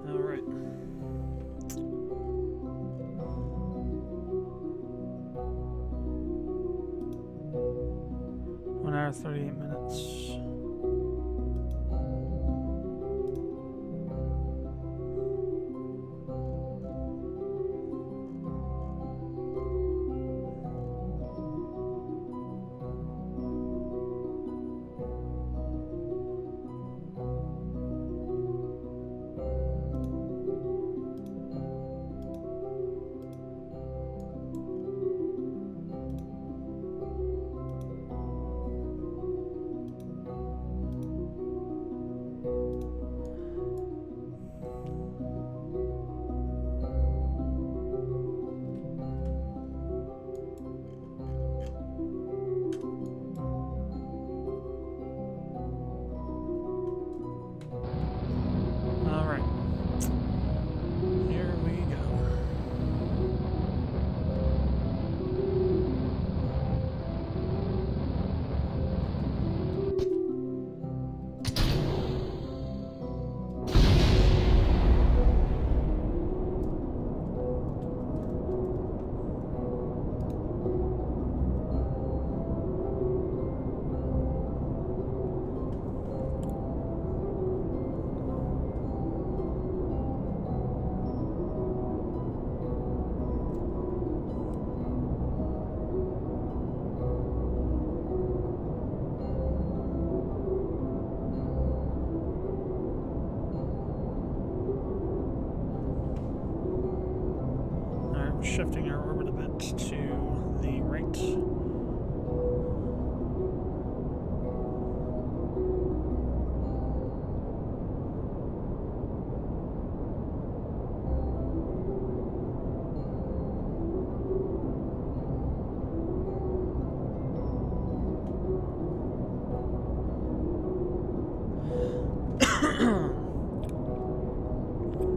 Alright. 1 hour, 38 minutes. shifting our orbit a bit to the right.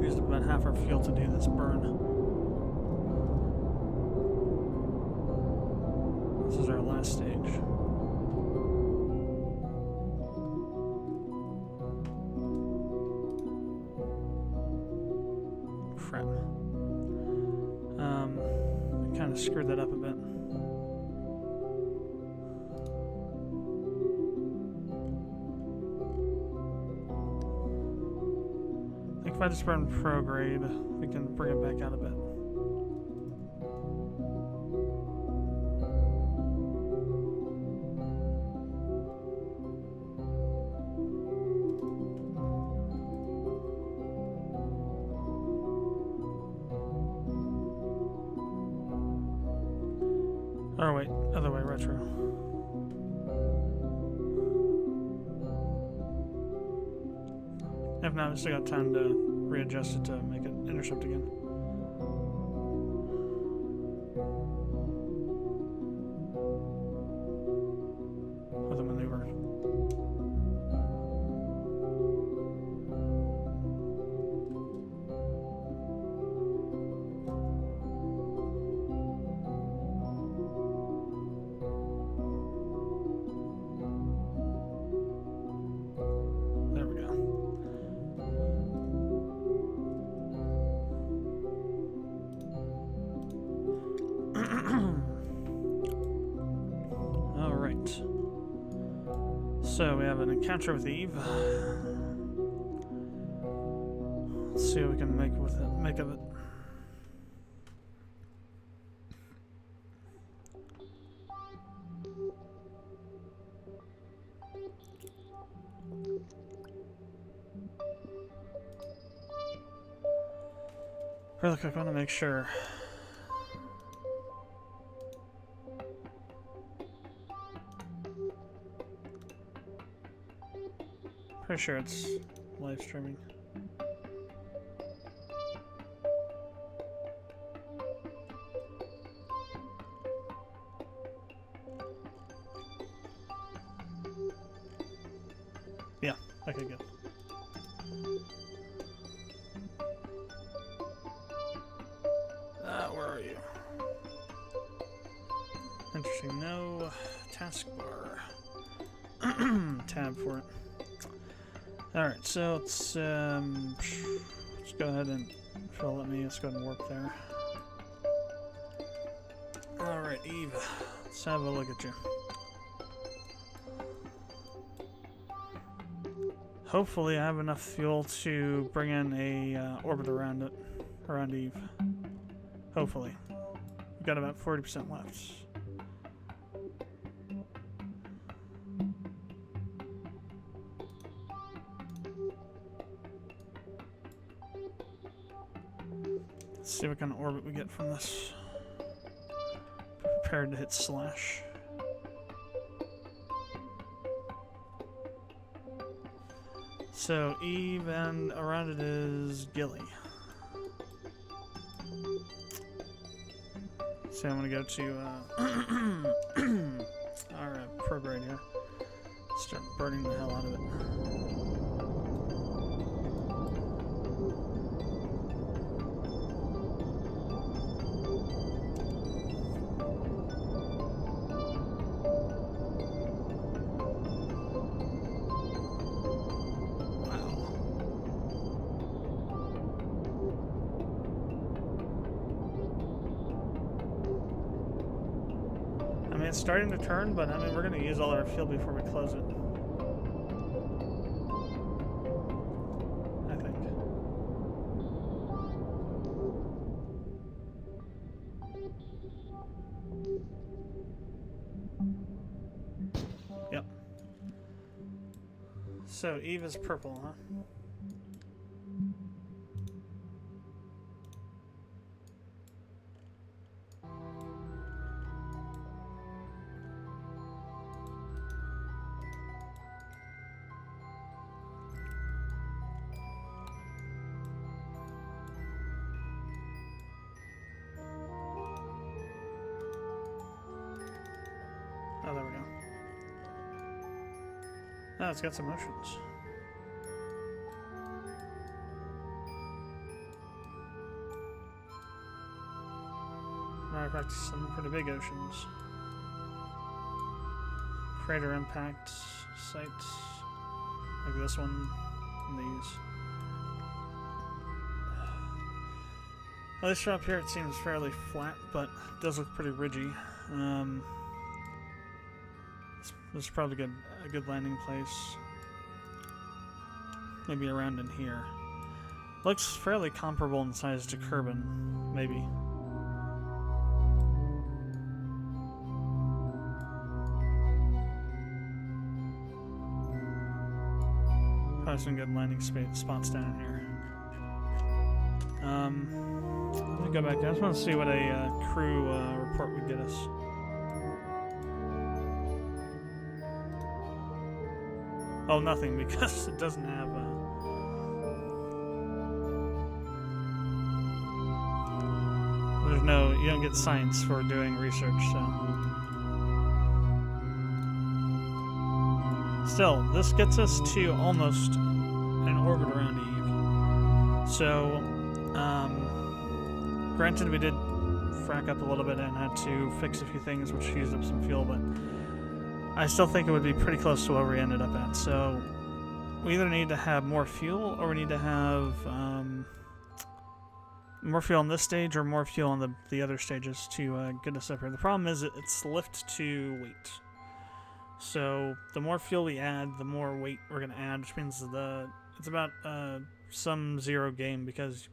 Used about half our fuel to do this burn. This is our last stage. Crap. I kind of screwed that up a bit. If I just burn prograde, we can bring it back out a bit. Oh wait, other way, retro. If not, I still got time to readjust it to make it intercept again. With a maneuver. There we go. Alright. So we have an encounter with Eve. Let's see what we can make of it. Really quick, I want to make sure. Pretty sure it's live streaming. Yeah, okay, good. Where are you? Interesting, no taskbar. Tab for it. Alright, so let's go ahead and, if it'll let me, let's go ahead and warp there. Alright, Eve, let's have a look at you. Hopefully I have enough fuel to bring in a orbit around it, around Eve. Hopefully. We've got about 40% left. Let's see what kind of orbit we get from this. Prepared to hit slash. So Eve and around it is Gilly. So I'm gonna go to our probe right here. Start burning the hell out of it. It's starting to turn, but I mean, we're going to use all our fuel before we close it. I think. Yep. So Eve is purple, huh? Oh, it's got some oceans. Matter of fact, some pretty big oceans. Crater impact sites, like this one, and these. At least from up here it seems fairly flat, but it does look pretty ridgy. This is probably a good landing place. Maybe around in here. Looks fairly comparable in size to Kerbal, maybe. Probably some good landing spots down here. Let me go back. I just want to see what a crew report would get us. Oh, nothing, because it doesn't have there's no, you don't get science for doing research, so. Still, this gets us to almost an orbit around Eve. So, granted we did frack up a little bit and had to fix a few things which used up some fuel, but I still think it would be pretty close to where we ended up at. So, we either need to have more fuel, or we need to have more fuel on this stage, or more fuel on the other stages to get us up here. The problem is it's lift to weight. So the more fuel we add, the more weight we're going to add, which means it's about some zero game, because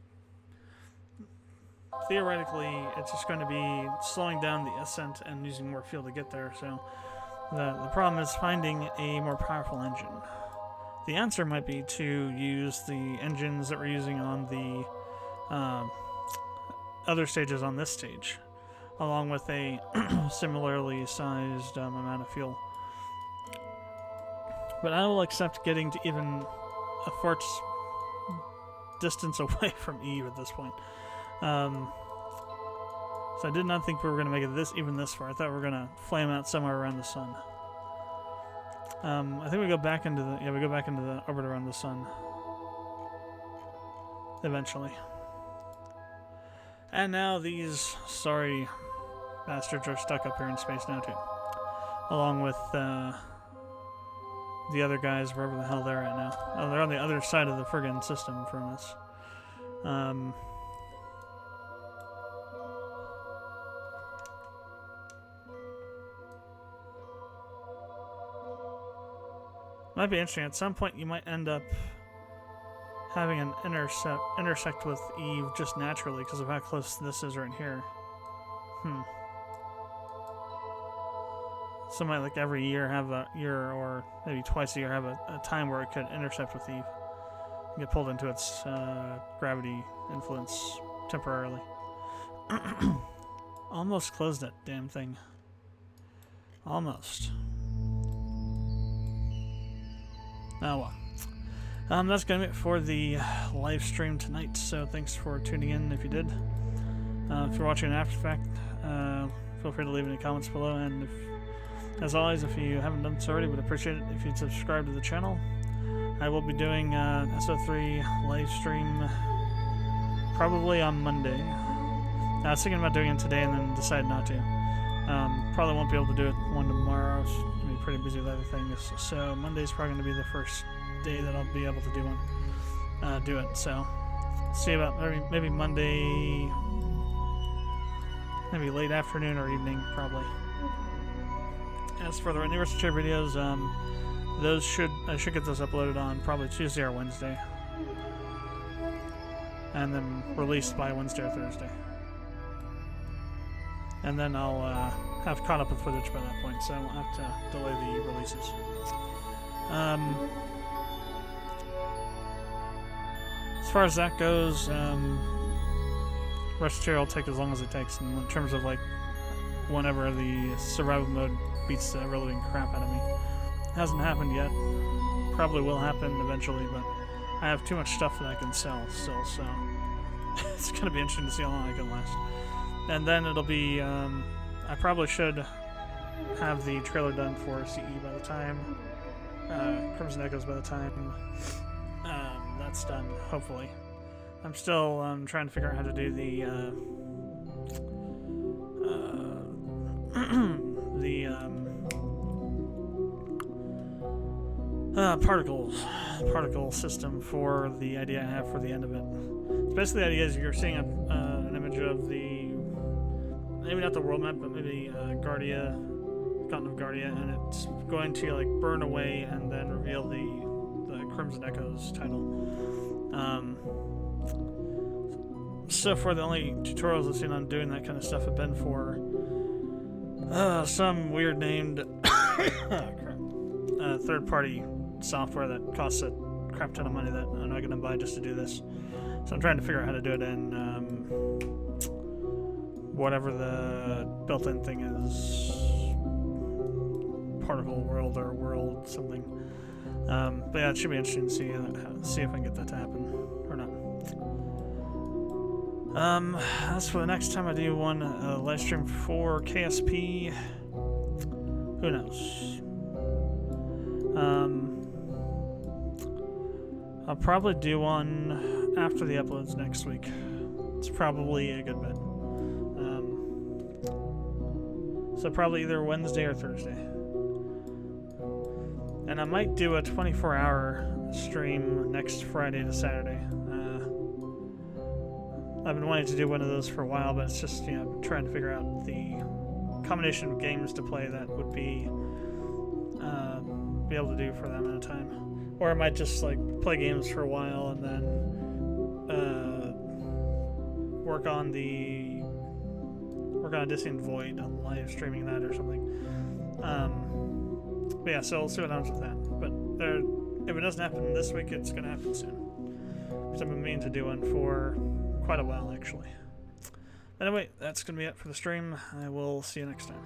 theoretically it's just going to be slowing down the ascent and using more fuel to get there. So the problem is finding a more powerful engine. The answer might be to use the engines that we're using on the other stages on this stage, along with a similarly sized amount of fuel. But I will accept getting to even a fart's distance away from Eve at this point. So I did not think we were going to make it this far. I thought we were going to flame out somewhere around the sun. I think we go back into the orbit around the sun eventually. And now these sorry bastards are stuck up here in space now too, along with the other guys wherever the hell they're at now. Oh, they're on the other side of the friggin' system from us. Might be interesting. At some point, you might end up having an intersect with Eve just naturally because of how close this is right here. So might like every year have a year, or maybe twice a year, have a time where it could intersect with Eve and get pulled into its gravity influence temporarily. Almost closed that damn thing. Almost. Oh well. That's going to be it for the live stream tonight, so thanks for tuning in if you did. If you're watching after the fact, feel free to leave any comments below, and as always, if you haven't done so already, would appreciate it if you'd subscribe to the channel. I will be doing SO3 live stream probably on Monday. I was thinking about doing it today and then decided not to. Probably won't be able to do it one tomorrow. It's going to be pretty busy with other things. So Monday's probably going to be the first day that I'll be able to do it. So see about maybe Monday, maybe late afternoon or evening probably. As for the anniversary videos, I should get those uploaded on probably Tuesday or Wednesday, and then released by Wednesday or Thursday. And then I'll have caught up with footage by that point, so I won't have to delay the releases. As far as that goes, rest will take as long as it takes in terms of like whenever the survival mode beats the ever living crap out of me. Hasn't happened yet. Probably will happen eventually, but I have too much stuff that I can sell still, so it's going to be interesting to see how long I can last. And then it'll be, I probably should have the trailer done for CE by the time Crimson Echoes by the time that's done, hopefully. I'm still trying to figure out how to do the particle system for the idea I have for the end of it. So basically, the idea is you're seeing an image of the, maybe not the world map, but maybe Guardia, continent of Guardia, and it's going to like burn away and then reveal the Crimson Echoes title. So far, the only tutorials I've seen on doing that kind of stuff have been for some weird named third-party software that costs a crap ton of money that I'm not going to buy just to do this. So I'm trying to figure out how to do it in whatever the built-in thing is, particle world or world something. But yeah, it should be interesting to see if I can get that to happen or not. As for the next time I do one live stream for KSP, who knows? I'll probably do one after the uploads next week. It's probably a good bet. So probably either Wednesday or Thursday. And I might do a 24-hour stream next Friday to Saturday. I've been wanting to do one of those for a while, but it's just, trying to figure out the combination of games to play that would be able to do for that amount of time. Or I might just like play games for a while and then work on Distant Void on live streaming that or something. But yeah, so we'll see what happens with that. But if it doesn't happen this week, it's going to happen soon. Because I've been meaning to do one for quite a while, actually. Anyway, that's going to be it for the stream. I will see you next time.